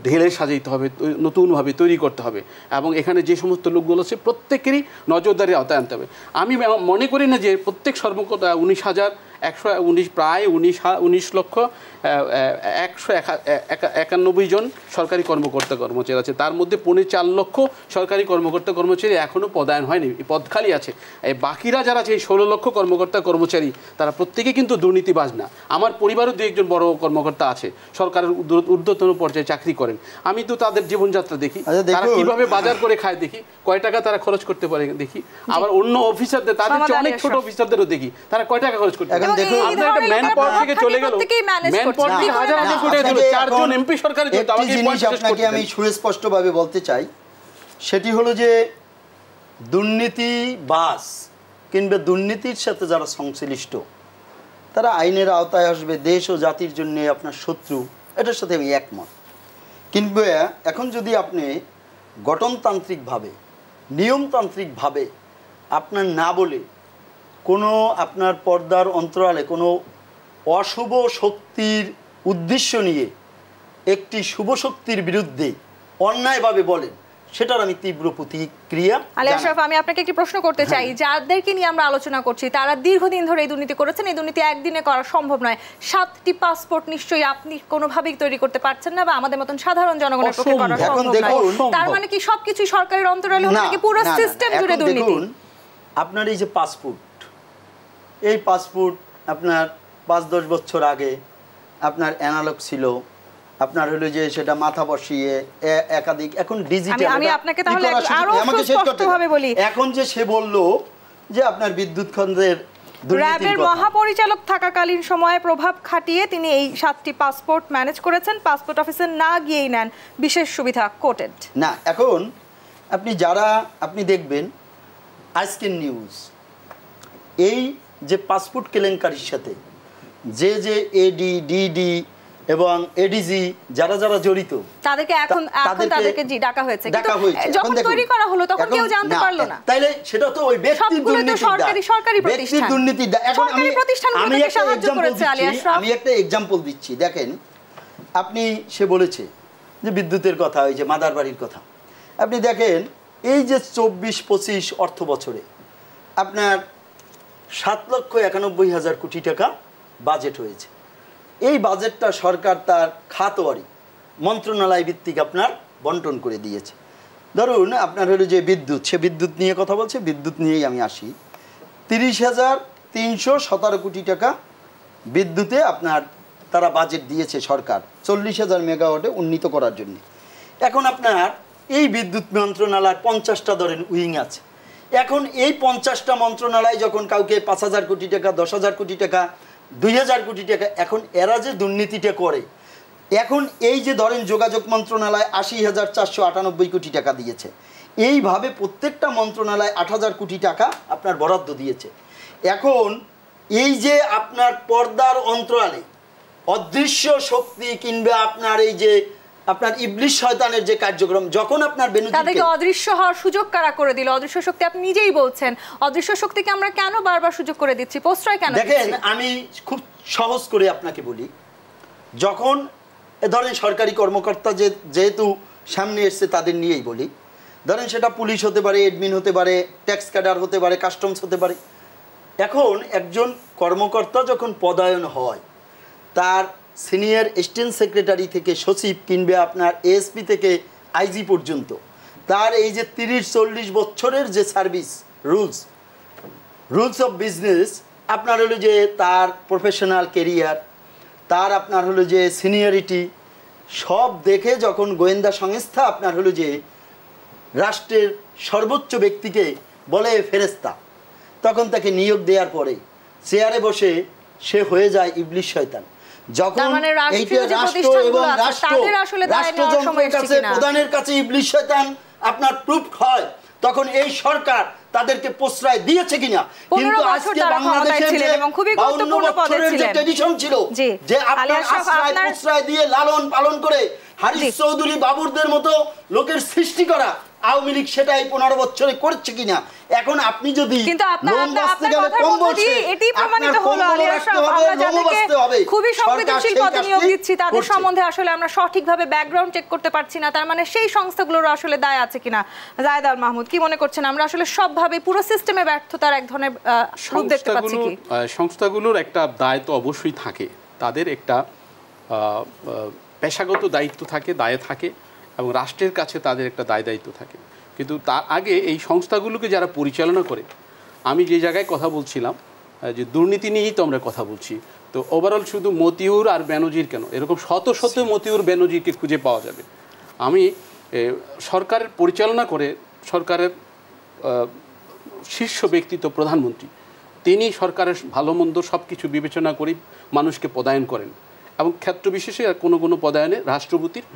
[SPEAKER 2] ঢেলে সাজাইতে হবে, নতুনভাবে তৈরি করতে হবে, এবং এখানে যে সমস্ত লোকগুলো আছে প্রত্যেকেরই নজরদারি আওতায় আনতে হবে। আমি মনে করি না যে প্রত্যেক সর্বকতা 19,119 প্রায় 19,191 জন সরকারি কর্মকর্তা কর্মচারী আছে। তার মধ্যে 4.25 লক্ষ সরকারি কর্মকর্তা কর্মচারী এখনও পদায়ন হয়নি, পদ খালি আছে। বাকিরা যারা আছে 16 লক্ষ কর্মকর্তা কর্মচারী, তারা প্রত্যেকে কিন্তু দুর্নীতিবাজ না। আমার পরিবারও 2-1 বড় কর্মকর্তা আছে, সরকারের ঊর্ধ্বতন পর্যায়ে চাকরি করেন। আমি তো তাদের জীবনযাত্রা দেখি, তারা কিভাবে বাজার করে খায় দেখি, কয় টাকা তারা খরচ করতে পারে দেখি। আবার অন্য অফিসারদের, তাদের চেয়ে অনেক ছোট অফিসারদেরও দেখি তারা কয় টাকা খরচ করতে পারে।
[SPEAKER 3] আমি সুস্পষ্টভাবে বলতে চাই, সেটি হলো যে দুর্নীতিবাজ কিংবা দুর্নীতির সাথে যারা সংশ্লিষ্ট, তারা আইনের আওতায় আসবে। দেশ ও জাতির জন্য আপনার শত্রু, এটার সাথে আমি একমত। কিন্তু এখন যদি আপনি গঠনতান্ত্রিকভাবে, নিয়মতান্ত্রিকভাবে আপনার না বলে কোনো আপনার পর্দার অন্তরালে কোনো অশুভ শক্তির উদ্দেশ্য নিয়ে একটি শুভ শক্তির বিরুদ্ধে অন্যায়ভাবে বলেন, সেটার আমি তীব্র প্রতিক্রিয়া
[SPEAKER 1] আলী আশরাফ, আমি আপনাকে একটি প্রশ্ন করতে চাই। যাদেরকে নিয়ে আমরা আলোচনা করছি তারা দীর্ঘদিন ধরে এই দুর্নীতি করেছেন। এই দুর্নীতি একদিনে করা সম্ভব নয়। 7টি পাসপোর্ট নিশ্চয়ই আপনি কোনোভাবেই তৈরি করতে পারছেন না, বা আমাদের মতন সাধারণ জনগণের পক্ষে করা সম্ভব নয়। তার মানে কি সবকিছু সরকারের অন্তরালে হলো নাকি পুরো সিস্টেম জুড়ে দুর্নীতি?
[SPEAKER 3] আপনার এই যে পাসপোর্ট, এই পাসপোর্ট আপনার 5-10 বছর আগে আপনার অ্যানালগ ছিল, আপনার হলো যে সেটা মাথা বসিয়ে একাধিক, এখন ডিজিটাল।
[SPEAKER 1] আমি আপনাকে তাহলে আরো স্পষ্টভাবে বলি,
[SPEAKER 3] এখন যে সে বলল যে আপনার বিদ্যুৎ খন্ডের
[SPEAKER 1] র্যাবের মহাপরিচালক থাকাকালীন সময়ে প্রভাব খাটিয়ে তিনি এই 7টি পাসপোর্ট ম্যানেজ করেছেন, পাসপোর্ট অফিসে না গিয়েই নেন বিশেষ সুবিধা কোটেড।
[SPEAKER 3] না, এখন আপনি দেখবেন আজকের নিউজ, এই যে পাসপোর্ট কেলেঙ্কারির সাথে যে এডি, ডিডি এবং এডিজি যারা জড়িত
[SPEAKER 1] তাদেরকে এখন তাদেরকে ডাকা হয়েছে, যখন তৈরি করা হলো তখন কেউ জানতে পারলো না।
[SPEAKER 3] তাইলে সেটা তো ওই ব্যক্তির দুর্নীতি,
[SPEAKER 1] সরকারি
[SPEAKER 3] প্রতিষ্ঠান, এখন আমি একটা এক্সাম্পল দিচ্ছি। দেখেন, সে বলেছে যে বিদ্যুতের কথা, ওই যে মাদার বাড়ির কথা। আপনি দেখেন এই যে 24-25 অর্থ বছরে আপনার 7,91,000 কোটি টাকা বাজেট হয়েছে। এই বাজেটটা সরকার তার খাতওয়ারি মন্ত্রণালয় ভিত্তিক আপনার বন্টন করে দিয়েছে। ধরুন আপনার হলো যে বিদ্যুৎ, সে বিদ্যুৎ নিয়ে কথা বলছে, বিদ্যুৎ নিয়েই আমি আসি। 30,317 কোটি টাকা বিদ্যুতে আপনার তারা বাজেট দিয়েছে সরকার 40,000 মেগাওয়াটে উন্নীত করার জন্য। এখন আপনার এই বিদ্যুৎ মন্ত্রণালয় 50টা ধরেন উইং আছে। এখন এই 50টা মন্ত্রণালয় যখন কাউকে 5,000 কোটি টাকা, 10,000 কোটি টাকা, 2,000 কোটি টাকা, এখন এরা যে দুর্নীতিটা করে, এখন এই যে ধরেন যোগাযোগ মন্ত্রণালয় 80,498 কোটি টাকা দিয়েছে, এইভাবে প্রত্যেকটা মন্ত্রণালয় 8,000 কোটি টাকা আপনার বরাদ্দ দিয়েছে। এখন এই যে আপনার পর্দার অন্তরালে অদৃশ্য শক্তি কিংবা আপনার এই যে আপনার ইবলিশ শয়তানের যে কার্যক্রম, যখন আপনার
[SPEAKER 1] তাদেরকে অদৃশ্য হওয়ার সুযোগ কারা করে দিল? অদৃশ্য শক্তি, আপনি নিজেই বলছেন। অদৃশ্য শক্তিকে আমরা কেন বারবার সুযোগ করে দিচ্ছি, প্রশ্রয় কেন?
[SPEAKER 3] দেখেন, আমি খুব সহজ করে আপনাকে বলি, যখন ধরেন সরকারি কর্মকর্তা যেহেতু সামনে এসছে তাদের নিয়েই বলি, ধরেন সেটা পুলিশ হতে পারে, এডমিন হতে পারে, ট্যাক্স ক্যাডার হতে পারে, কাস্টমস হতে পারে। এখন একজন কর্মকর্তা যখন পদায়ন হয়, তার সিনিয়র অ্যাসিস্ট্যান্ট সেক্রেটারি থেকে সচিব কিংবা আপনার এএসপি থেকে আইজি পর্যন্ত তার এই যে 30-40 বছরের যে সার্ভিস রুলস অফ বিজনেস, আপনার হলো যে তার প্রফেশনাল কেরিয়ার, তার আপনার হলো যে সিনিয়রিটি, সব দেখে যখন গোয়েন্দা সংস্থা আপনার হলো যে রাষ্ট্রের সর্বোচ্চ ব্যক্তিকে বলে ফেরেশতা, তখন তাকে নিয়োগ দেওয়ার পরে চেয়ারে বসে সে হয়ে যায় ইবলিশ শয়তান। যখন প্রধানের কাছে ইবলিশ শয়তান আপনার প্রুফ হয়, তখন এই সরকার তাদেরকে প্রশ্রয় দিয়েছে কিনা। কিন্তু আজকে বাংলাদেশের যে 52 বছরের যে ট্র্যাডিশন ছিল, যে আপনার আশ্রয় প্রশ্রয় দিয়ে লালন পালন করে হারিস চৌধুরী বাবুরদের মতো লোকের সৃষ্টি করা আওয়ামী লীগ সেটাই 15 বছরে করছে কিনা। এখন আপনি যদি
[SPEAKER 1] খুবই সংবেদনশীল পদে নিয়োগ দিচ্ছি, তাদের সম্বন্ধে আসলে আমরা সঠিকভাবে ব্যাকগ্রাউন্ড চেক করতে পারছি না, তার মানে সেই সংস্থাগুলোর আসলে দায় আছে কিনা? জায়েদ আল মাহমুদ, কি মনে করছেন, আমরা আসলে সবভাবে পুরো সিস্টেমে ব্যর্থতার এক ধরনের রূপ দেখতে পাচ্ছি কি?
[SPEAKER 2] সংস্থাগুলোর একটা দায় তো অবশ্যই থাকে, তাদের একটা পেশাগত দায়িত্ব থাকে, দায় থাকে, এবং রাষ্ট্রের কাছে তাদের একটা দায়িত্ব থাকে। কিন্তু তার আগে এই সংস্থাগুলোকে যারা পরিচালনা করে, আমি যে জায়গায় কথা বলছিলাম যে দুর্নীতি নিয়েই তো আমরা কথা বলছি, তো ওভারঅল শুধু মতিউর আর বেনজির কেন, এরকম শত শত মতিউর বেনজিরকে খুঁজে পাওয়া যাবে। আমি সরকারের পরিচালনা করে, সরকারের শীর্ষ ব্যক্তিত্ব প্রধানমন্ত্রী, তিনি সরকারের ভালো মন্দ সব কিছু বিবেচনা করে মানুষকে পদায়ন করেন, এবং ক্ষেত্র বিশেষে কোনো কোনো পদায়নে রাষ্ট্রপতির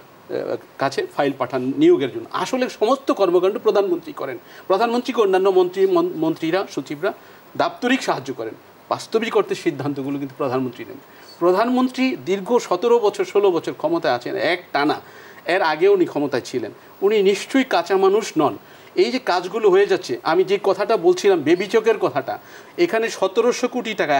[SPEAKER 2] কাছে ফাইল পাঠান নিয়োগের জন্য। আসলে সমস্ত কর্মকাণ্ড প্রধানমন্ত্রী করেন, প্রধানমন্ত্রীকে অন্যান্য মন্ত্রীরা সচিবরা দাপ্তরিক সাহায্য করেন, বাস্তবিক অর্থে সিদ্ধান্তগুলো কিন্তু প্রধানমন্ত্রী নেন। প্রধানমন্ত্রী দীর্ঘ 17 বছর 16 বছর ক্ষমতায় আছেন এক টানা, এর আগেও উনি ক্ষমতায় ছিলেন, উনি নিশ্চয়ই কাঁচা মানুষ নন। এই যে কাজগুলো হয়ে যাচ্ছে, আমি যে কথাটা বলছিলাম বেবি চকের কথাটা, এখানে 1700 কোটি টাকা,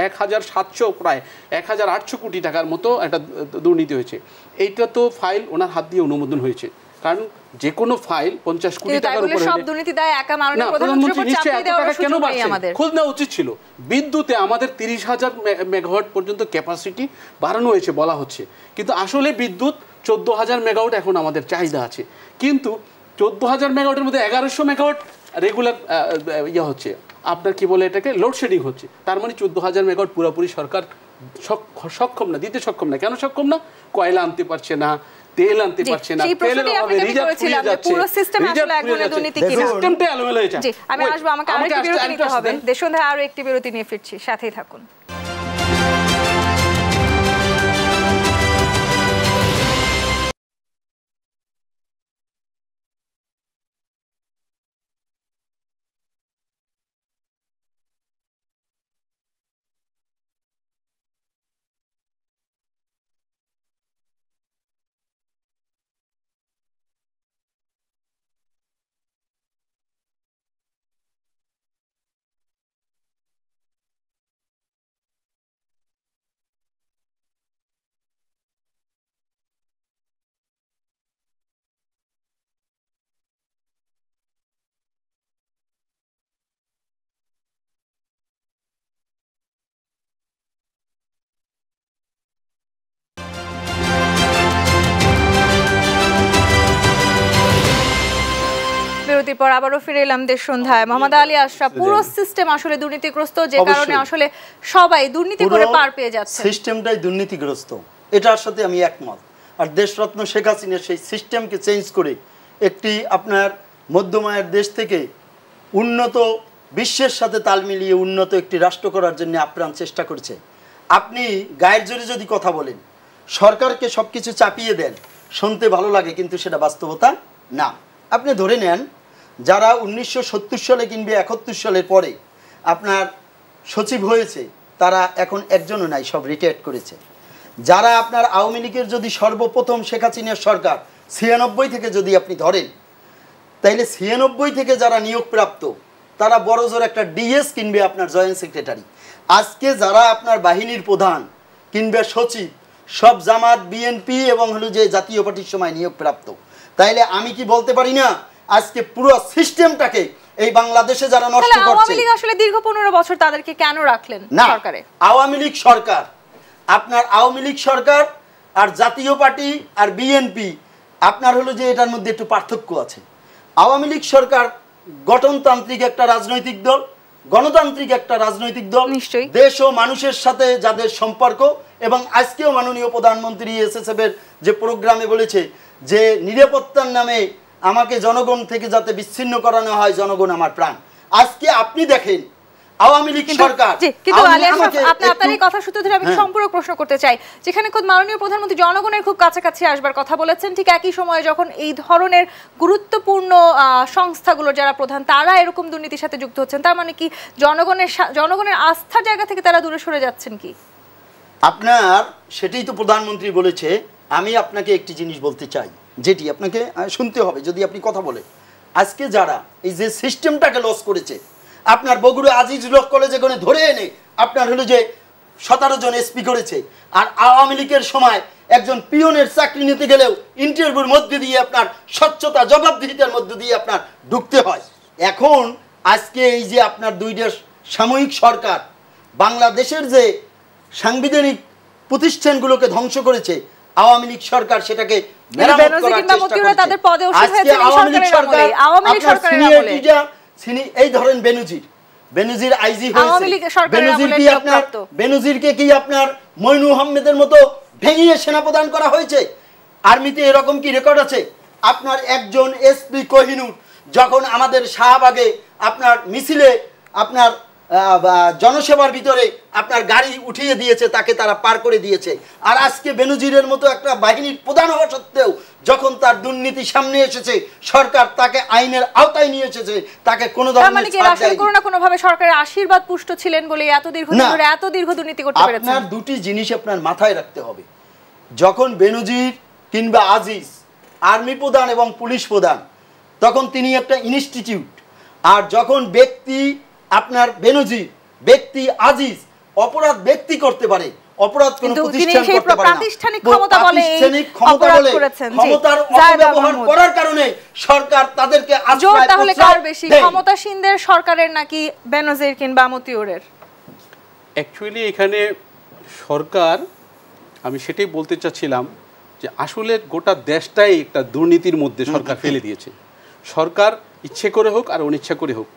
[SPEAKER 2] 1700 প্রায় 1800 কোটি টাকার মতো একটা দুর্নীতি হয়েছে। এইটা তো ফাইল ওনার হাত দিয়ে অনুমোদন হয়েছে, কারণ যে কোনো ফাইল 50 কোটি টাকার উপরে
[SPEAKER 1] সব দুর্নীতি দায় একা মাননীয় প্রধানমন্ত্রীর উপর চাপিয়ে দেওয়ার সুযোগ নেই আমাদের।
[SPEAKER 2] খোঁজ নেওয়া উচিত ছিল। বিদ্যুতে আমাদের 30,000 মেগাওয়াট পর্যন্ত ক্যাপাসিটি বাড়ানো হয়েছে বলা হচ্ছে, কিন্তু আসলে বিদ্যুৎ 14,000 মেগাওয়াট এখন আমাদের চাহিদা আছে, কিন্তু 14,000 মেগাওয়াটের মধ্যে 1100 মেগাওয়াট রেগুলার হচ্ছে, আপনার কি বলে এটাকে লোডশেডিং হচ্ছে। তার মানে 14,000 মেগাওয়াট পুরোপুরি সরকার সক্ষম না, দিতে সক্ষম না। কেন সক্ষম না? কয়লা আনতে পারছে না, তেল আনতে পারছে না, তেলের অভাবে রিজার্ভ ফুরিয়ে যাচ্ছে,
[SPEAKER 1] পুরো সিস্টেমে আসলে এক ধরনের দুর্নীতি কি না,
[SPEAKER 2] সিস্টেমটা এলোমেলো হয়ে যাচ্ছে।
[SPEAKER 1] আমি আসবো, আমাকে আরেকটি বিরতি নিতে হবে। দেশবন্ধু আরো একটি বিরতি নিয়ে ফিরছি, সাথেই থাকুন। বিরতির পর আবারও ফিরে এলাম দেশ সন্ধ্যায়। মোহাম্মদ আলী আশরাফ, পুরো সিস্টেম আসলে দুর্নীতিগ্রস্ত, যে কারণে আসলে সবাই দুর্নীতি করে পার পেয়ে যাচ্ছে।
[SPEAKER 3] সিস্টেমটাই দুর্নীতিগ্রস্ত, এটার সাথে আমি একমত। আর দেশরত্ন শেখ হাসিনা সেই সিস্টেমকে চেঞ্জ করে একটি আপনার মধ্যমায়ের দেশ থেকে উন্নত বিশ্বের সাথে তাল মিলিয়ে উন্নত একটি রাষ্ট্র করার জন্য আপ্রাণ চেষ্টা করছে। আপনি গায়ের জোরে যদি কথা বলেন, সরকারকে সব কিছু চাপিয়ে দেন, শুনতে ভালো লাগে, কিন্তু সেটা বাস্তবতা না। আপনি ধরে নেন যারা 1970 সালে কিংবা 71 সালের পরে আপনার সচিব হয়েছে, তারা এখন একজনও নাই, সব রিটায়ার্ড করেছে। যারা আপনার আওয়ামী লীগের যদি সর্বপ্রথম শেখ হাসিনার সরকার 96 থেকে যদি আপনি ধরেন, তাইলে 96 থেকে যারা নিয়োগপ্রাপ্ত তারা বড় জোর একটা ডিএস কিনবে আপনার জয়েন্ট সেক্রেটারি। আজকে যারা আপনার বাহিনীর প্রধান কিংবা সচিব, সব জামাত, বিএনপি এবং হলো যে জাতীয় পার্টির সময় নিয়োগপ্রাপ্ত। তাইলে আমি কি বলতে পারি না আজকে পুরো সিস্টেমটাকে এই বাংলাদেশে যারা নষ্ট করছে?
[SPEAKER 1] আওয়ামী লীগ আসলে দীর্ঘ 15 বছর তাদেরকে কেন রাখলেন সরকারে?
[SPEAKER 3] আওয়ামী লীগ সরকার, আপনার আওয়ামী লীগ সরকার আর জাতীয় পার্টি আর বিএনপি, আপনার হলো যে এটার মধ্যে একটু পার্থক্য আছে। আওয়ামী লীগ সরকার গঠনতান্ত্রিক একটা রাজনৈতিক দল, গণতান্ত্রিক একটা রাজনৈতিক দল, দেশ ও মানুষের সাথে যাদের সম্পর্ক। এবং আজকেও মাননীয় প্রধানমন্ত্রী এসএসএফ এর যে প্রোগ্রামে বলেছে যে নিরাপত্তার নামে আমাকে জনগণ থেকে যাতে বিচ্ছিন্ন করানো হয়, জনগণ আমার প্রাণ। আজকে আপনি দেখেন আওয়ামী লীগ সরকার,
[SPEAKER 1] কিন্তু আলী আশরাফ, আপনার এই কথা সূত্র ধরে আমি সম্পূর্ণ প্রশ্ন করতে চাই, যেখানে খোদ মাননীয় প্রধানমন্ত্রী জনগণের খুব কাছাকাছি আসবার কথা বলেছেন, ঠিক একই সময়ে যখন এই ধরনের গুরুত্বপূর্ণ সংস্থাগুলোর যারা প্রধান তারা এরকম দুর্নীতির সাথে যুক্ত হচ্ছেন, তার মানে কি জনগণের আস্থার জায়গা থেকে তারা দূরে সরে যাচ্ছেন কি?
[SPEAKER 3] আপনার সেটাই তো প্রধানমন্ত্রী বলেছে। আমি আপনাকে একটি জিনিস বলতে চাই, যেটি আপনাকে শুনতে হবে যদি আপনি কথা বলেন। আজকে যারা এই যে সিস্টেমটাকে লস করেছে, আপনার বগুড়া আজিজুল কলেজে গনে ধরে এনে আপনার হলো যে 17 জন এসপি করেছে। আর আওয়ামী লীগের সময় একজন পিয়নের চাকরি নিতে গেলেও ইন্টারভিউর মধ্যে দিয়ে আপনার স্বচ্ছতা, জবাবদিহিতার মধ্যে দিয়ে আপনার ঢুকতে হয়। এখন আজকে এই যে আপনার দুইটা সাময়িক সরকার বাংলাদেশের যে সাংবিধানিক প্রতিষ্ঠানগুলোকে ধ্বংস করেছে, আওয়ামী লীগ সরকার সেটাকে মেরামত করার চেষ্টা করছে। আজকে আওয়ামী লীগ সরকার এই ধরেন বেনজির আইজি হয়েছে, বেনজিরকে কি আপনার মইনু আহমেদের মতো ভেঙিয়ে সেনাপ্রধান করা হয়েছে? আর্মিতে এরকম কি রেকর্ড আছে? আপনার একজন এসপি কোহিনুর যখন আমাদের শাহবাগে আপনার মিছিলে আপনার জনসেবার ভিতরে আপনার গাড়ি উঠিয়ে দিয়েছে, তাকে তারা পার করে দিয়েছে। আর আজকে বেনজিরের মতো একটা বাহিনীর প্রধান হওয়া সত্ত্বেও যখন তার দুর্নীতি সামনে এসেছে, সরকার তাকে আইনের আওতায় নিয়ে এসেছে, তাকে কোনো ধরনের ছাড় দেয়নি।
[SPEAKER 1] কোনো না কোনো ভাবে সরকারের আশীর্বাদ পুষ্ট ছিলেন বলে এত দীর্ঘ দুর্নীতি করতে পেরেছেন।
[SPEAKER 3] আপনার দুটি জিনিস আপনার মাথায় রাখতে হবে। যখন বেনজির কিংবা আজিজ আর্মি প্রধান এবং পুলিশ প্রধান, তখন তিনি একটা ইনস্টিটিউট। আর যখন ব্যক্তি আপনার বেনজির, ব্যক্তি আজিজ অপরাধ ব্যক্তি করতে পারে, অপরাধ কোনো
[SPEAKER 1] কিন্তু তিনি
[SPEAKER 3] প্রতিষ্ঠান
[SPEAKER 1] সেই
[SPEAKER 3] করতে পারে না।
[SPEAKER 1] প্রাতিষ্ঠানিক ক্ষমতা বলে এই
[SPEAKER 3] প্রাতিষ্ঠানিক ক্ষমতা
[SPEAKER 1] অপরাধ
[SPEAKER 3] বলে
[SPEAKER 1] করেছেন। জি,
[SPEAKER 3] ক্ষমতার
[SPEAKER 1] জায়েদ আল
[SPEAKER 3] অপব্যবহার
[SPEAKER 1] মাহমুদ।
[SPEAKER 3] করার কারণে সরকার তাদেরকে
[SPEAKER 1] জোর
[SPEAKER 3] আশ্রয়
[SPEAKER 1] তাহলে
[SPEAKER 3] প্রশ্রয়
[SPEAKER 1] কার বেশি,
[SPEAKER 3] দেয়।
[SPEAKER 1] ক্ষমতাসীনদের, সরকারের, নাকি বেনজির কিংবা মতিউরের?
[SPEAKER 2] অ্যাকচুয়ালি এখানে সরকার, আমি সেটাই বলতে চাচ্ছিলাম যে আসলে গোটা দেশটাই একটা দুর্নীতির মধ্যে সরকার ফেলে দিয়েছে। সরকার ইচ্ছে করে হোক আর অনিচ্ছা করে হোক,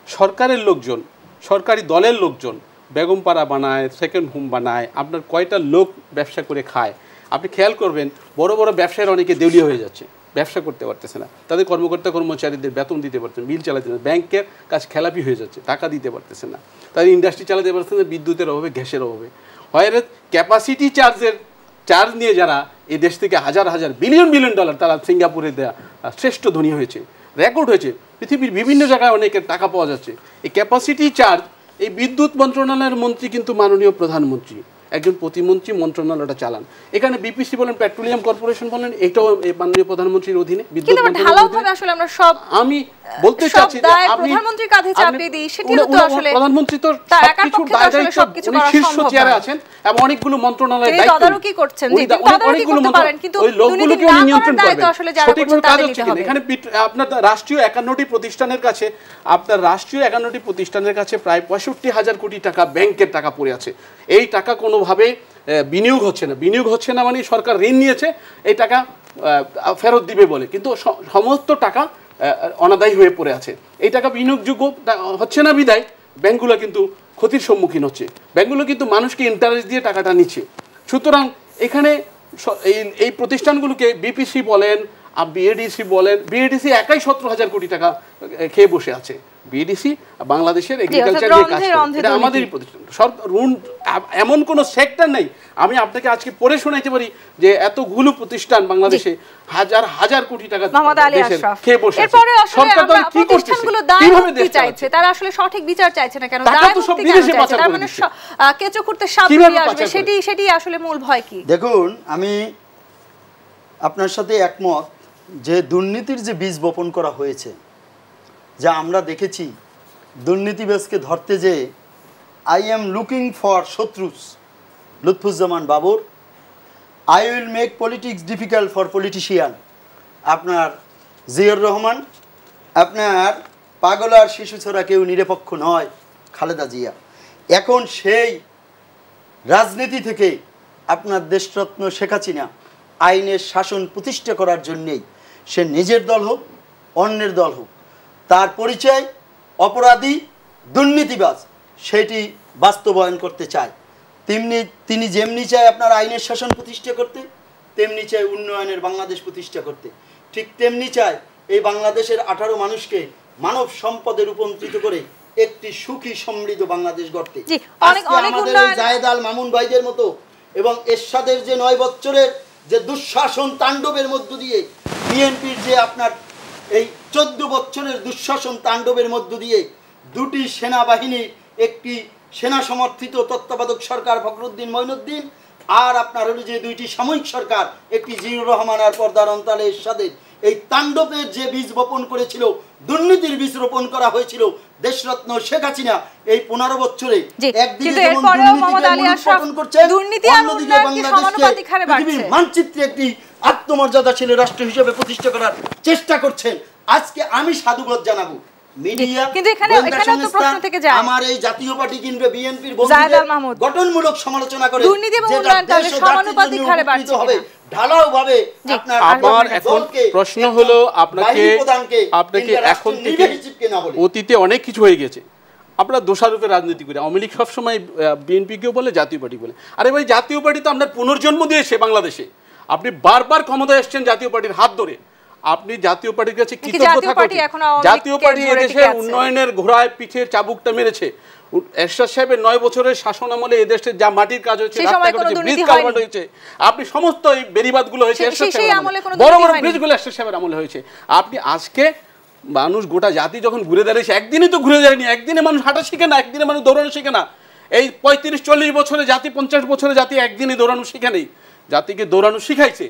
[SPEAKER 2] সরকারের লোকজন, সরকারি দলের লোকজন বেগমপাড়া বানায়, সেকেন্ড হোম বানায়, আপনার কয়টা লোক ব্যবসা করে খায়। আপনি খেয়াল করবেন বড় বড় ব্যবসায়ীরা অনেকে দেউলিয়া হয়ে যাচ্ছে, ব্যবসা করতে পারতেছে না, তাদের কর্মকর্তা কর্মচারীদের বেতন দিতে পারছে না, বিল চালাতে না, ব্যাংকের কাজ খেলাপি হয়ে যাচ্ছে, টাকা দিতে পারতেছে না, তাদের ইন্ডাস্ট্রি চালাতে পারছে না, বিদ্যুতের অভাবে, গ্যাসের অভাবে। হয় ক্যাপাসিটি চার্জ নিয়ে যারা এই দেশ থেকে হাজার হাজার বিলিয়ন বিলিয়ন ডলার তারা সিঙ্গাপুরে দেয়া শ্রেষ্ঠ ধনী হয়েছে, রেকর্ড হয়েছে, পৃথিবীর বিভিন্ন জায়গায় অনেকের টাকা পাওয়া যাচ্ছে। এই ক্যাপাসিটি চার্জ, এই বিদ্যুৎ মন্ত্রণালয়ের মন্ত্রী কিন্তু মাননীয় প্রধানমন্ত্রী, একজন প্রতিমন্ত্রী মন্ত্রণালয়টা চালান। এখানে বিপিসি বলেন, পেট্রোলিয়াম কর্পোরেশন বলেন, এটাও এই মাননীয় প্রধানমন্ত্রীর অধীনে, বিদ্যুৎ মন্ত্রণালয়ের।
[SPEAKER 1] আসলে আমরা সব,
[SPEAKER 2] আমি বলতে চাচ্ছি যে আপনি
[SPEAKER 1] প্রধানমন্ত্রীর কাঁধে চাপিয়ে দিই, সেটিও তো আসলে
[SPEAKER 2] প্রধানমন্ত্রী তো সবকিছু দায়িত্ব, উনি শীর্ষ চেয়ারে আছেন এবং অনেকগুলো মন্ত্রণালয়ের দায়িত্ব
[SPEAKER 1] তদারকি করছেন। জি, তদারকি করতে পারেন, কিন্তু
[SPEAKER 2] ওই লোকগুলোকে উনি নিয়ন্ত্রণ করবেন।
[SPEAKER 1] আসলে যারা করছেন তাদের নিতে হবে।
[SPEAKER 2] এখানে আপনার রাষ্ট্রীয় 51টি প্রতিষ্ঠানের কাছে, আপনার রাষ্ট্রীয় 51টি প্রতিষ্ঠানের কাছে প্রায় 65,000 কোটি টাকা ব্যাংকের টাকা পড়ে আছে। এই টাকা কোনোভাবে বিনিয়োগ হচ্ছে না। বিনিয়োগ হচ্ছে না মানে সরকার ঋণ নিয়েছে এই টাকা ফেরত দিবে বলে, কিন্তু সমস্ত টাকা অনাদায়ী হয়ে পড়ে আছে। এই টাকা বিনিয়োগযোগ্য হচ্ছে না বিদায় ব্যাংকগুলো কিন্তু ক্ষতির সম্মুখীন হচ্ছে। ব্যাংকগুলো কিন্তু মানুষকে ইন্টারেস্ট দিয়ে টাকাটা নিচ্ছে। সুতরাং এখানে এই প্রতিষ্ঠানগুলোকে বিপিসি বলেন, বিএডিসি বলেন, বিএডিসি একাই 17,000 কোটি টাকা খেয়ে বসে আছে। বিএডিসি বাংলাদেশের এগ্রিকালচার নিয়ে কাজ করে, এটা আমাদেরই প্রতিষ্ঠান। সরকার এমন কোনো সেক্টর নেই, আমি আপনাকে আজকে পড়ে শোনাইতে পারি যে এতগুলো প্রতিষ্ঠান বাংলাদেশে হাজার হাজার কোটি টাকা খেয়ে বসে আছে। সরকার দল কি করছে, কিভাবে দেশ চালাচ্ছে?
[SPEAKER 1] তারা আসলে সঠিক বিচার চাইছে না কেন?
[SPEAKER 2] টাকা তো সব বিদেশে পাচার করে দিচ্ছে।
[SPEAKER 1] কেঁচো খুঁড়তে সাপ বেরিয়ে আসবে, সেটি আসলে মূল ভয় কি?
[SPEAKER 3] দেখুন, আমি আপনার সাথে একমত যে দুর্নীতির যে বীজ বপন করা হয়েছে, যা আমরা দেখেছি দুর্নীতিবাজকে ধরতে যে আই এম লুকিং ফর শত্রুস, Lutfuzzaman Babar, I will make politics difficult for politician, আপনার জিয়র রহমান, আপনার পাগল আর শিশু ছাড়া কেউ নিরপেক্ষ নয়, খালেদা জিয়া। এখন সেই রাজনীতি থেকে আপনার দেশরত্ন শেখ হাসিনা আইনের শাসন প্রতিষ্ঠা করার জন্যেই সে নিজের দল হোক অন্যের দল হোক, তার পরিচয় অপরাধী দুর্নীতিবাজ সেটি বাস্তবায়ন করতে চায়। তিনি যেমনি চায় আপনার আইনের শাসন প্রতিষ্ঠা করতে, তেমনি চায় উন্নয়নের বাংলাদেশ প্রতিষ্ঠা করতে, ঠিক তেমনি চায় এই বাংলাদেশের 18 মানুষকে মানব সম্পদে রূপান্তরিত করে একটি সুখী সমৃদ্ধ বাংলাদেশ গড়তে। আমাদের এই জায়েদ আল মামুন ভাইদের মতো এবং এরশাদের যে 9 বছরের যে দুঃশাসন তাণ্ডবের মধ্য দিয়ে, বিএনপির যে আপনার এই 14 বছরের দুঃশাসন তাণ্ডবের মধ্য দিয়ে দুটি সেনাবাহিনীর, একটি সেনা সমর্থিত তত্ত্বাবধায়ক সরকার ফখরুদ্দিন মঈনুদ্দিন, আর আপনার হলো যে দুইটি সাময়িক সরকার, একটি জিয়ুর রহমান আর পর্দার অন্তরালে এরশাদের, এই তাণ্ডবের যে বীজ বপন করেছিল, দুর্নীতির বীজ রোপণ করা হয়েছিল দেশরত্ন শেখ হাসিনা এই 15 বছরে একদিকে যেমন মানচিত্রে একটি আত্মমর্যাদাশীল রাষ্ট্র হিসেবে প্রতিষ্ঠা করার চেষ্টা করছেন। আজকে আমি সাধুবাদ জানাবো মিডিয়া, আমার এই জাতীয় পার্টি কিংবা বিএনপির গঠনমূলক সমালোচনা করে হবে ঢালাওভাবে।
[SPEAKER 2] আমার এখন প্রশ্ন হলো আপনাকে এখন থেকে অতীতে অনেক কিছু হয়ে গেছে, আমরা দোষারোপে রাজনীতি করি। আওয়ামী লীগ সবসময় বিএনপিকেও বলে, জাতীয় পার্টি বলে। আরে ভাই, জাতীয় পার্টি তো আপনার পুনর্জন্ম দিয়েছে বাংলাদেশে। আপনি বারবার ক্ষমতায় এসছেন জাতীয় পার্টির হাত ধরে। আপনি জাতীয় পার্টির কাছে কৃতজ্ঞ থাকুন। জাতীয় পার্টি এদেশের উন্নয়নের ঘোড়ায় পিঠে চাবুকটা মেরেছে। এরশাদ সাহেবের 9 বছরের শাসন আমলে এদেশে যা মাটির কাজ হয়েছে, ব্রিজ কালভার্ট হয়েছে, আপনি সমস্ত এই বেড়িবাঁধগুলো হয়েছে এরশাদ সাহেবের আমলে, বড় বড় ব্রিজগুলো এরশাদ সাহেবের আমলে হয়েছে। আপনি আজকে মানুষ গোটা জাতি যখন ঘুরে দাঁড়িয়েছে, একদিনই তো ঘুরে দাঁড়ায়নি, একদিনে মানুষ হাঁটা শিখে না, একদিনে মানুষ দৌড়ানো শিখে না। এই 35-40 বছরে জাতি, 50 বছরে জাতি একদিনে দৌড়ানো শিখে নেই, জাতিকে দৌড়ানো শিখাইছে।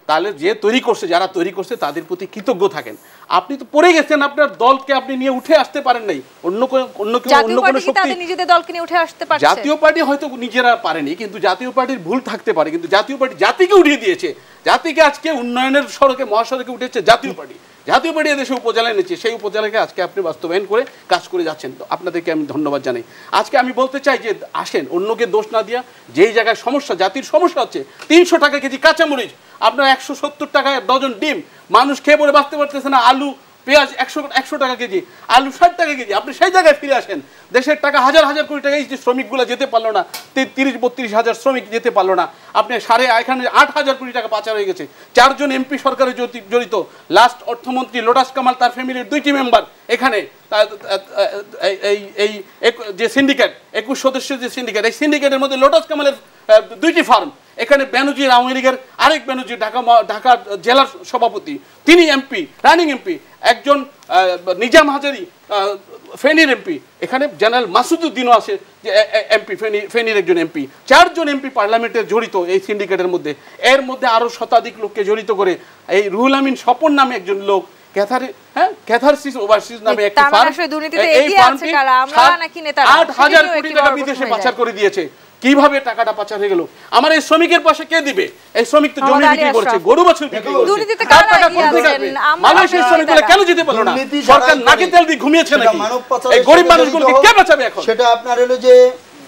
[SPEAKER 2] তাহলে যে তৈরি করছে, যারা তৈরি করছে তাদের প্রতি কৃতজ্ঞ থাকেন। আপনি তো পড়ে গেছেন, আপনার দলকে আপনি নিয়ে উঠে আসতে পারেন নাই। অন্য কোনো শক্তি,
[SPEAKER 1] নিজেদের দলকে নিয়ে উঠে আসতে পারছে।
[SPEAKER 2] জাতীয় পার্টি হয়তো নিজেরা পারেনি, কিন্তু জাতীয় পার্টির ভুল থাকতে পারে, কিন্তু জাতীয় পার্টি জাতিকে উঠিয়ে দিয়েছে। জাতিকে আজকে উন্নয়নের সড়কে, মহাসড়কে উঠেছে জাতীয় পার্টি। জাতীয় পার্টি এদেশে উপজেলা এনেছে, সেই উপজেলাকে আজকে আপনি বাস্তবায়ন করে কাজ করে যাচ্ছেন। তো আপনাদেরকে আমি ধন্যবাদ জানাই। আজকে আমি বলতে চাই যে আসেন, অন্যকে দোষ না দিয়া, যেই জায়গায় সমস্যা, জাতির সমস্যা হচ্ছে 300 টাকা কেজি কাঁচামরিচ, আপনার 170 টাকায় ডজন ডিম, মানুষ খেয়ে পরে বাঁচতে পারতেছে না, আলু পেঁয়াজ 100 টাকা কেজি, আলু 60 টাকা কেজি। আপনি সেই জায়গায় ফিরে আসেন। দেশের টাকা হাজার হাজার কোটি টাকা, এই যে শ্রমিকগুলো যেতে পারলো না, 30-32 হাজার শ্রমিক যেতে পারলো না। আপনি এখানে 8,000 কোটি টাকা পাচার হয়ে গেছে। 4 জন এমপি সরকারে জড়িত। লাস্ট অর্থমন্ত্রী লোটাস কামাল, তার ফ্যামিলির 2টি মেম্বার এখানে। এই যে সিন্ডিকেট, 21 সদস্যের যে সিন্ডিকেট, এই সিন্ডিকেটের মধ্যে লোটাস কামালের 2টি ফার্ম। এখানে বেনজির, আওয়ামী লীগের আরেক বেনজির, ঢাকা জেলার সভাপতি, তিনি এমপি, রানিং এমপি। একজন নিজাম হাজারি, ফেনীর এমপি। এখানে জেনারেল মাসুদুদ্দিনও আছে, যে এমপি, ফেনীর একজন এমপি। 4 জন এমপি পার্লামেন্টে জড়িত এই সিন্ডিকেটের মধ্যে। এর মধ্যে আরো শতাধিক লোককে জড়িত করে এই রুহুল আমিন স্বপন নামে একজন লোক, ক্যাথারসিস ওভারসিজ নামে একটি ফার্ম, এই ফার্মটি 8,000 কোটি টাকা বিদেশে পাচার করে দিয়েছে। কিভাবে টাকাটা পাচার হয়ে গেল? আমার এই শ্রমিকের পাশে কে দিবে? এই শ্রমিক তো জমি বিক্রি করছে, গরু বাছুর বিক্রি করছে, তার টাকা কোথা থেকে আসবে? মালয়েশিয়ার শ্রমিকগুলো কেন যেতে পারলো না? সরকার নাকি তেল দিয়ে ঘুমিয়েছে নাকি? এই গরিব মানুষগুলোকে কে বাঁচাবে এখন?
[SPEAKER 3] সেটা আপনার হলো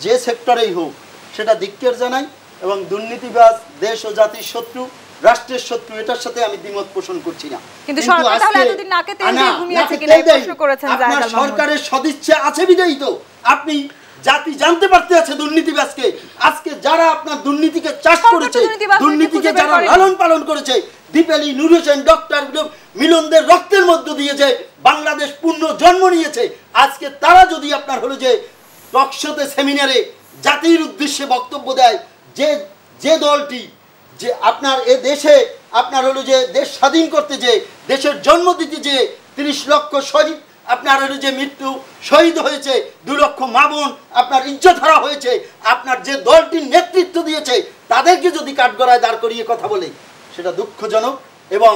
[SPEAKER 3] যে সেক্টরেই হোক, সেটা ধিক্কার জানাই। এবং দুর্নীতিবাজ, দেশ ও জাতির শত্রু, রাষ্ট্রের শত্রু, এটার সাথে আমি দ্বিমত পোষণ করছি না।
[SPEAKER 1] কিন্তু সরকার তাহলে এতদিন নাকে তেল দিয়ে ঘুমিয়েছে কিনা এই প্রশ্ন করেছেন জায়গা।
[SPEAKER 3] আপনার সরকারের সদিচ্ছা আছে বিধায়ী তো আপনি জাতি জানতে পারতে আছে দুর্নীতিবাজকে। আজকে যারা আপনার দুর্নীতিকে চাষ করেছে, দুর্নীতিকে যারা লালন পালন করেছে, দীপালি, নূর হোসেন, ডক্টর মিলনদের রক্তের মধ্য দিয়ে যে বাংলাদেশ পূর্ণ জন্ম নিয়েছে, আজকে তারা যদি আপনার হলো যে টকশোতে, সেমিনারে জাতির উদ্দেশ্যে বক্তব্য দেয়, যে দলটি যে আপনার এ দেশে আপনার হলো যে দেশ স্বাধীন করতে, যে দেশের জন্ম দিতে, যে 30 লক্ষ শহীদ আপনার হলো যে মৃত্যু শহীদ হয়েছে, 2 লক্ষ মা বোন আপনার ইজ্জত হারা হয়েছে, আপনার যে দলটির নেতৃত্ব দিয়েছে, তাদেরকে যদি কাঠগড়ায় দাঁড় করিয়ে কথা বলে, সেটা দুঃখজনক। এবং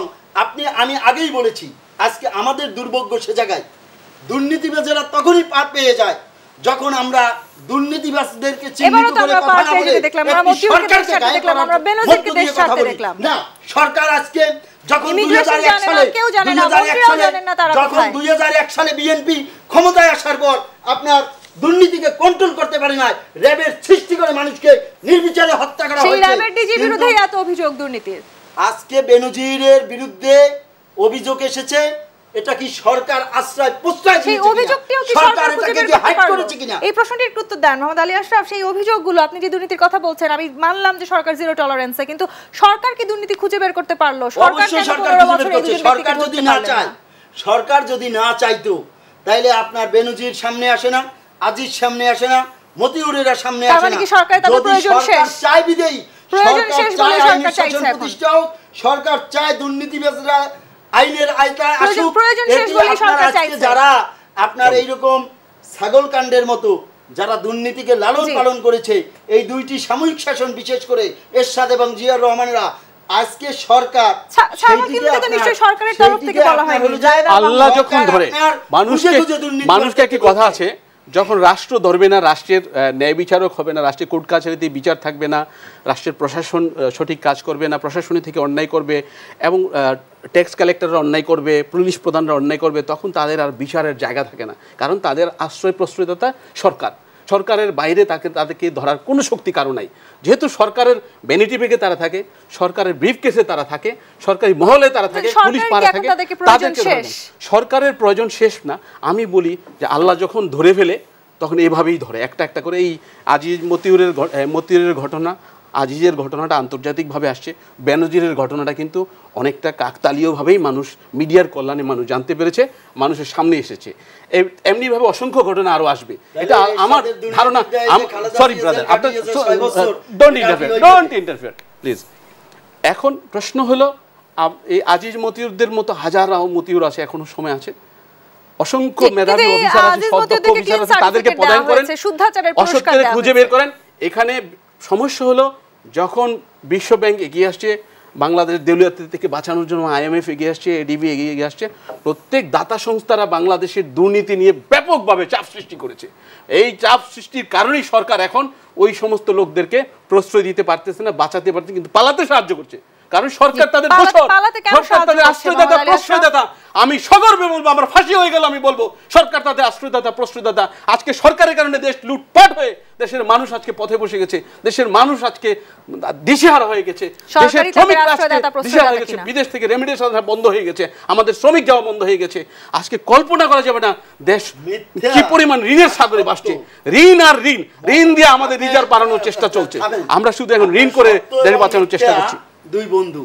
[SPEAKER 3] আমি আগেই বলেছি, আজকে আমাদের দুর্ভাগ্য সে জায়গায় দুর্নীতিবাজেরা তখনই পার পেয়ে যায় যখন আমরা দুর্নীতিবাজদেরকে চিহ্নিত করে কথা না বলে সরকারকে গায়ে করার না। সরকার আজকে যখন 2001 সালে বিএনপি ক্ষমতায় আসার পর আপনার দুর্নীতিকে কন্ট্রোল করতে পারে না, র্যাবের সৃষ্টি করে মানুষকে নির্বিচারে হত্যা করা হয়েছে।
[SPEAKER 1] সেই র্যাবের ডিজির বিরুদ্ধে এত অভিযোগ দুর্নীতির।
[SPEAKER 3] আজকে বেনজিরের বিরুদ্ধে অভিযোগ এসেছে, এটা কি সরকার আশ্রয় প্রশ্রয় দিয়েছে?
[SPEAKER 1] সেই অভিযোগটিও কি সরকার খুঁজে বের করতে পারলো? এই প্রশ্নটির উত্তর দেন মোহাম্মদ আলী আশরাফ। সেই অভিযোগগুলো, আপনি যে দুর্নীতির কথা বলছেন, আমি মানলাম যে সরকার জিরো টলারেন্সে, কিন্তু সরকার কি দুর্নীতি খুঁজে বের করতে পারলো?
[SPEAKER 3] সরকার যদি না চায়, সরকার যদি না চাইতো, তাইলে আপনার বেনজির সামনে আসে না, আজিজ সামনে আসে না, মতিউরেরা সামনে আসে না। সরকার চায় বিদেই, সরকার চায় দুর্নীতিবাজরা আইনের আয়তায় আসুক। যারা আপনার এইরকম ছাগল কাণ্ডের মতো যারা দুর্নীতিকে লালন পালন করেছে, এই 2টি সাময়িক শাসন, বিশেষ করে এরশাদ এবং জিয়াউর রহমানেরা, আজকে সরকার
[SPEAKER 1] সরকারের তরফ থেকে বলা হয়
[SPEAKER 2] আল্লাহ যখন ধরে মানুষকে একটি কথা আছে, যখন রাষ্ট্র ধরবে না, রাষ্ট্রের ন্যায় বিচারক হবে না, রাষ্ট্রের কোর্ট কাছারিতে বিচার থাকবে না, রাষ্ট্রের প্রশাসন সঠিক কাজ করবে না, প্রশাসনী থেকে অন্যায় করবে এবং ট্যাক্স কালেক্টররা অন্যায় করবে, পুলিশ প্রধানরা অন্যায় করবে, তখন তাদের আর বিচারের জায়গা থাকে না। কারণ তাদের আশ্রয় প্রশ্রয়দাতা সরকারের বাইরে তাদেরকে ধরার কোনো শক্তি কারো নাই। যেহেতু সরকারের ভ্যানিটি ব্যাগে তারা থাকে, সরকারের ব্রিফ কেসে তারা থাকে, সরকারি মহলে তারা থাকে, পুলিশ পাড়া থাকে, তাদেরকে সরকারের প্রয়োজন শেষ না। আমি বলি যে আল্লাহ যখন ধরে ফেলে তখন এভাবেই ধরে, একটা একটা করে। এই আজিজ মতিউরের ঘটনা, আজিজের ঘটনাটা আন্তর্জাতিকভাবে আসছে, বেনজিরের ঘটনাটা কিন্তু অনেকটা কাকতালীয়ভাবেই মানুষ, মিডিয়ার কল্যাণে মানুষ জানতে পেরেছে, মানুষের সামনে এসেছে। এমনিভাবে অসংখ্য ঘটনা আরও আসবে, এটা আমার ধারণা। সরি ব্রাদার, আপনার ডোন্ট ইন্টারফেয়ার প্লিজ। এখন প্রশ্ন হলো, এই আজিজ মতিউরদের মতো হাজার মতিউর আছে, এখনো সময় আছে, অসংখ্য মেধাবী অফিসার আছে, সদক্ষ অফিসার আছে, তাদেরকে প্রদান করেন, অসত্যের খুঁজে বের করেন। এখানে সমস্যা হলো, যখন বিশ্ব ব্যাংক এগিয়ে আসছে, বাংলাদেশ দেউলিয়াতি থেকে বাঁচানোর জন্য IMF এগিয়ে আসছে, ADB এগিয়ে আসছে। প্রত্যেক দাতা সংস্থারা বাংলাদেশের দুর্নীতি নিয়ে ব্যাপকভাবে চাপ সৃষ্টি করেছে। এই চাপ সৃষ্টির কারণেই সরকার এখন ওই সমস্ত লোকদেরকে প্রশ্রয় দিতে পারতেছে না, বাঁচাতে পারতেছে, কিন্তু পালাতে সাহায্য করছে। কারণ সরকার তাদের সরকার তাদের আশ্রয়দাতা প্রশ্রয়দাতা। আমি সগর্বে বলবো, আমার ফাঁসি হয়ে গেল আমি বলবো সরকার তাদের আশ্রয়দাতা প্রশ্রয়দাতা। আজকে সরকারের কারণে দেশ লুটপাট হয়ে দেশের মানুষ আজকে পথে বসে গেছে, দেশের মানুষ আজকে দিশেহারা হয়ে গেছে, দেশের শ্রমিক দিশেহারা হয়ে গেছে, বিদেশ থেকে রেমিডেন্স আসা বন্ধ হয়ে গেছে, আমাদের শ্রমিক যাওয়া বন্ধ হয়ে গেছে। আজকে কল্পনা করা যাবে না দেশ কি পরিমাণ ঋণের সাগরে ভাসছে। ঋণ আর ঋণ, ঋণ দিয়ে আমাদের রিজার্ভ বাড়ানোর চেষ্টা চলছে। আমরা শুধু এখন ঋণ করে দেশ বাঁচানোর চেষ্টা করছি।
[SPEAKER 3] দুই বন্ধু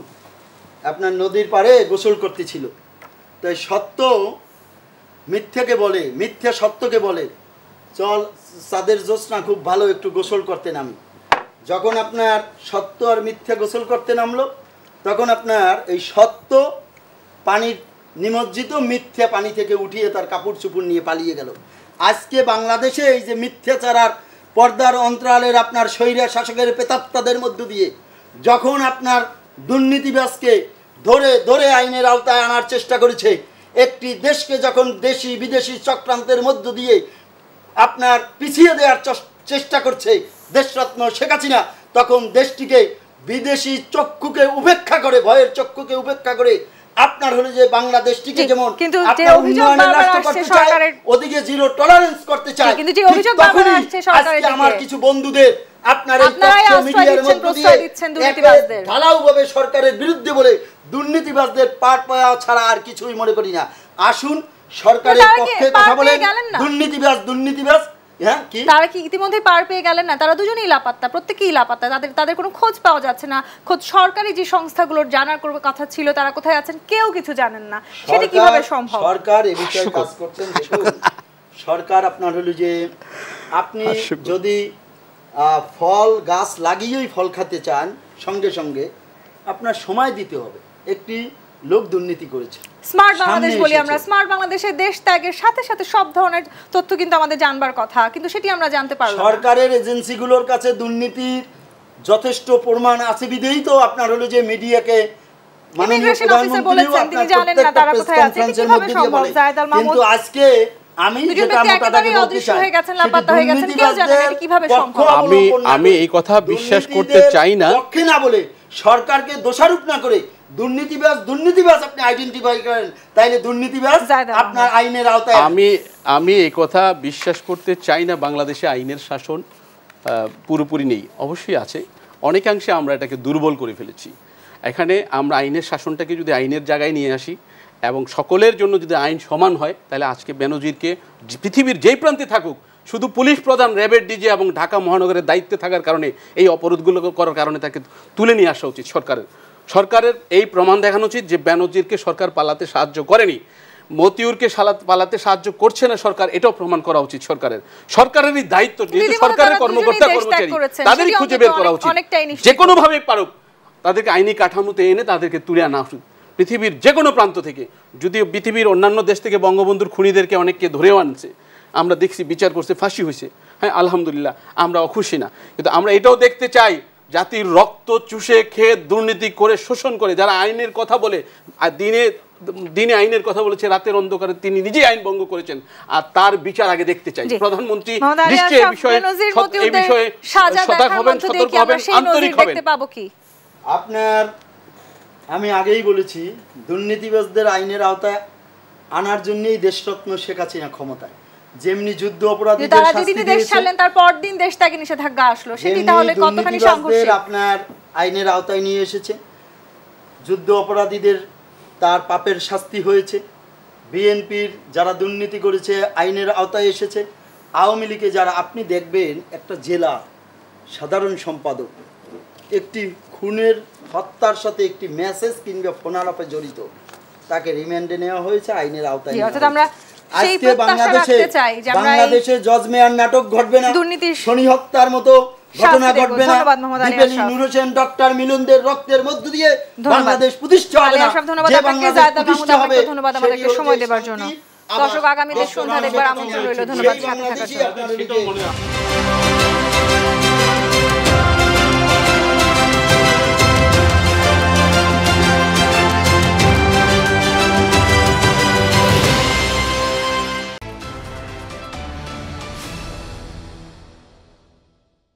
[SPEAKER 3] আপনার নদীর পাড়ে গোসল করতেছিল, তাই সত্য মিথ্যাকে বলে, মিথ্যা সত্যকে বলে চল চাঁদের জ্যোৎস্না খুব ভালো একটু গোসল করতে নামি। যখন আপনার সত্য আর মিথ্যা গোসল করতে নামলো, তখন আপনার এই সত্য পানির নিমজ্জিত, মিথ্যা পানি থেকে উঠিয়ে তার কাপড় চুপড় নিয়ে পালিয়ে গেল। আজকে বাংলাদেশে এই যে মিথ্যাচার আর পর্দার অন্তরালের আপনার স্বৈরা শাসকের প্রেতাত্মাদের মধ্য দিয়ে যখন আপনার দুর্নীতিবাজকে ধরে ধরে আইনের আওতায় আনার চেষ্টা করেছে, একটি দেশকে যখন দেশি বিদেশি চক্রান্তের মধ্য দিয়ে আপনার পিছিয়ে দেওয়ার চেষ্টা করছে দেশরত্ন শেখ হাসিনা, তখন দেশটিকে বিদেশি চক্ষুকে উপেক্ষা করে, ভয়ের চক্ষুকে উপেক্ষা করে আপনার হলো যে বাংলাদেশটিকে যেমন আপনার উন্নয়নের রাষ্ট্র করতে চায়, ওদিকে জিরো টলারেন্স করতে চায়। আজকে আমার কিছু বন্ধুদের আপনার এই মিডিয়ার মধ্যে দিয়ে ঢালাওভাবে সরকারের বিরুদ্ধে বলে দুর্নীতিবাজদের পাট পাওয়া ছাড়া আর কিছুই মনে করি না। আসুন সরকারের পক্ষে কথা বলেন। দুর্নীতিবাজ দুর্নীতিবাজ হ্যাঁ, কি
[SPEAKER 1] তারা কি ইতিমধ্যে পার পেয়ে গেলেন না? তারা দুজনেই লাপাত্তা, প্রত্যেকেই লাপাত্তা, তাদের কোনো খোঁজ পাওয়া যাচ্ছে না। খোঁজ সরকারি যে সংস্থাগুলোর জানার কথা ছিল তারা কোথায় আছেন কেউ কিছু জানেন না। সেটা কিভাবে সম্ভব?
[SPEAKER 3] সরকার এই বিষয়ে কাজ করছেন। দেখুন সরকার আপনার হলো যে আপনি যদি ফল গাছ লাগিয়েই ফল খেতে চান, সঙ্গে সঙ্গে আপনার সময় দিতে হবে। একটি লোক দুর্নীতি করেছে,
[SPEAKER 1] স্মার্ট বাংলাদেশ বলি আমরা, স্মার্ট বাংলাদেশে দেশ ত্যাগের সাথে সাথে সব ধরনের তথ্য কিন্তু আমাদের জানবার কথা, কিন্তু সেটি আমরা জানতে পারলাম না।
[SPEAKER 3] সরকারের এজেন্সিগুলোর কাছে দুর্নীতির যথেষ্ট প্রমাণ আছে বিধেই তো আপনার হলো যে মিডিয়াকে মাননীয় প্রধানমন্ত্রীও আপনার প্রত্যেকটা প্রেস কনফারেন্সের মধ্যে দিয়ে বলে। কিন্তু আজকে আমি যেটা মোটাটাকে বলতে চাই,
[SPEAKER 2] আমি এই কথা বিশ্বাস করতে চাই না,
[SPEAKER 3] পক্ষে না বলে সরকারকে দোষারোপ না করে দুর্নীতিবাজ আপনি আইডেন্টিফাই করেন, তাইলে দুর্নীতিবাজ আপনার আইনের আওতায়।
[SPEAKER 2] আমি এই কথা বিশ্বাস করতে চাই না। বাংলাদেশে আইনের শাসন পুরোপুরি নেই, অবশ্যই আছে, অনেকাংশে আমরা এটাকে দুর্বল করে ফেলেছি। এখানে আমরা আইনের শাসনটাকে যদি আইনের জায়গায় নিয়ে আসি এবং সকলের জন্য যদি আইন সমান হয়, তাহলে আজকে বেনজিরকে পৃথিবীর যেই প্রান্তে থাকুক, শুধু পুলিশ প্রধান, র্যাবের ডিজি এবং ঢাকা মহানগরের দায়িত্বে থাকার কারণে, এই অপরাধগুলো করার কারণে তাকে তুলে নিয়ে আসা উচিত। সরকারের এই প্রমাণ দেখানো উচিত যে বেনজিরকে সরকার পালাতে সাহায্য করেনি, মতিউরকে পালাতে সাহায্য করছে না সরকার, এটাও প্রমাণ করা উচিত সরকারেরই দায়িত্ব। যেহেতু সরকারের কর্মকর্তা কর্মচারী, তাদেরই খুঁজে বের করা উচিত, যে কোনোভাবে পারুক তাদেরকে আইনি কাঠামোতে এনে তাদেরকে তুলে আনা উচিত পৃথিবীর যে কোনো প্রান্ত থেকে। যদিও পৃথিবীর অন্যান্য দেশ থেকে বঙ্গবন্ধুর খুনিদেরকে অনেককে ধরেও আনছে, আমরা দেখছি, বিচার করছে, ফাঁসি হয়েছে, হ্যাঁ আলহামদুলিল্লাহ, আমরা অখুশি না, কিন্তু আমরা এটাও দেখতে চাই জাতির রক্ত চুষে খেয়ে দুর্নীতি করে শোষণ করে যারা আইনের কথা বলে, আর দিনে আইনের কথা বলেছে, রাতের অন্ধকারে তিনি নিজেই আইন ভঙ্গ করেছেন, আর তার বিচার আগে দেখতে চাই। প্রধানমন্ত্রী নিশ্চয়ই এই বিষয়ে সজাগ হবেন, সতর্ক হবেন, আন্তরিক হবেন।
[SPEAKER 3] আপনার আমি আগেই বলেছি, দুর্নীতিবাজদের আইনের আওতায় আনার জন্যই দেশরত্ন শেখ হাসিনা ক্ষমতায়। যেমনি যুদ্ধ অপরাধীদের শাস্তি দিয়েছেন,
[SPEAKER 1] তার পরদিন দেশ থেকে নিষেধাজ্ঞা আসলো, সেটি তাহলে কতখানি সাংঘর্ষিক?
[SPEAKER 3] আপনার আইনের আওতায় নিয়ে এসেছে, যুদ্ধ অপরাধীদের তার পাপের শাস্তি হয়েছে, বিএনপির যারা দুর্নীতি করেছে আইনের আওতায় এসেছে, আওয়ামী লীগে যারা, আপনি দেখবেন একটা জেলা সাধারণ সম্পাদক একটি খুনের হত্যার সাথে একটি মেসেজ কিংবা ফোন আলাপে জড়িত, তাকে রিমান্ডে নেওয়া হয়েছে, আইনের আওতায়। আজকে বাংলাদেশে জজ মেয়ার নাটক ঘটবে না, শনি হত্যার মতো ঘটনা ঘটবে না, দীপেলি নূর হোসেন, ডক্টর মিলনদের রক্তের মধ্য দিয়ে বাংলাদেশ প্রতিষ্ঠা হবে না। যে বাংলাদেশ প্রতিষ্ঠা হবে,
[SPEAKER 1] ধন্যবাদ আমাদেরকে সময় দেওয়ার জন্য। দর্শক, আগামীতে সন্ধ্যা দেখবার আমন্ত্রণ রইল। ধন্যবাদ।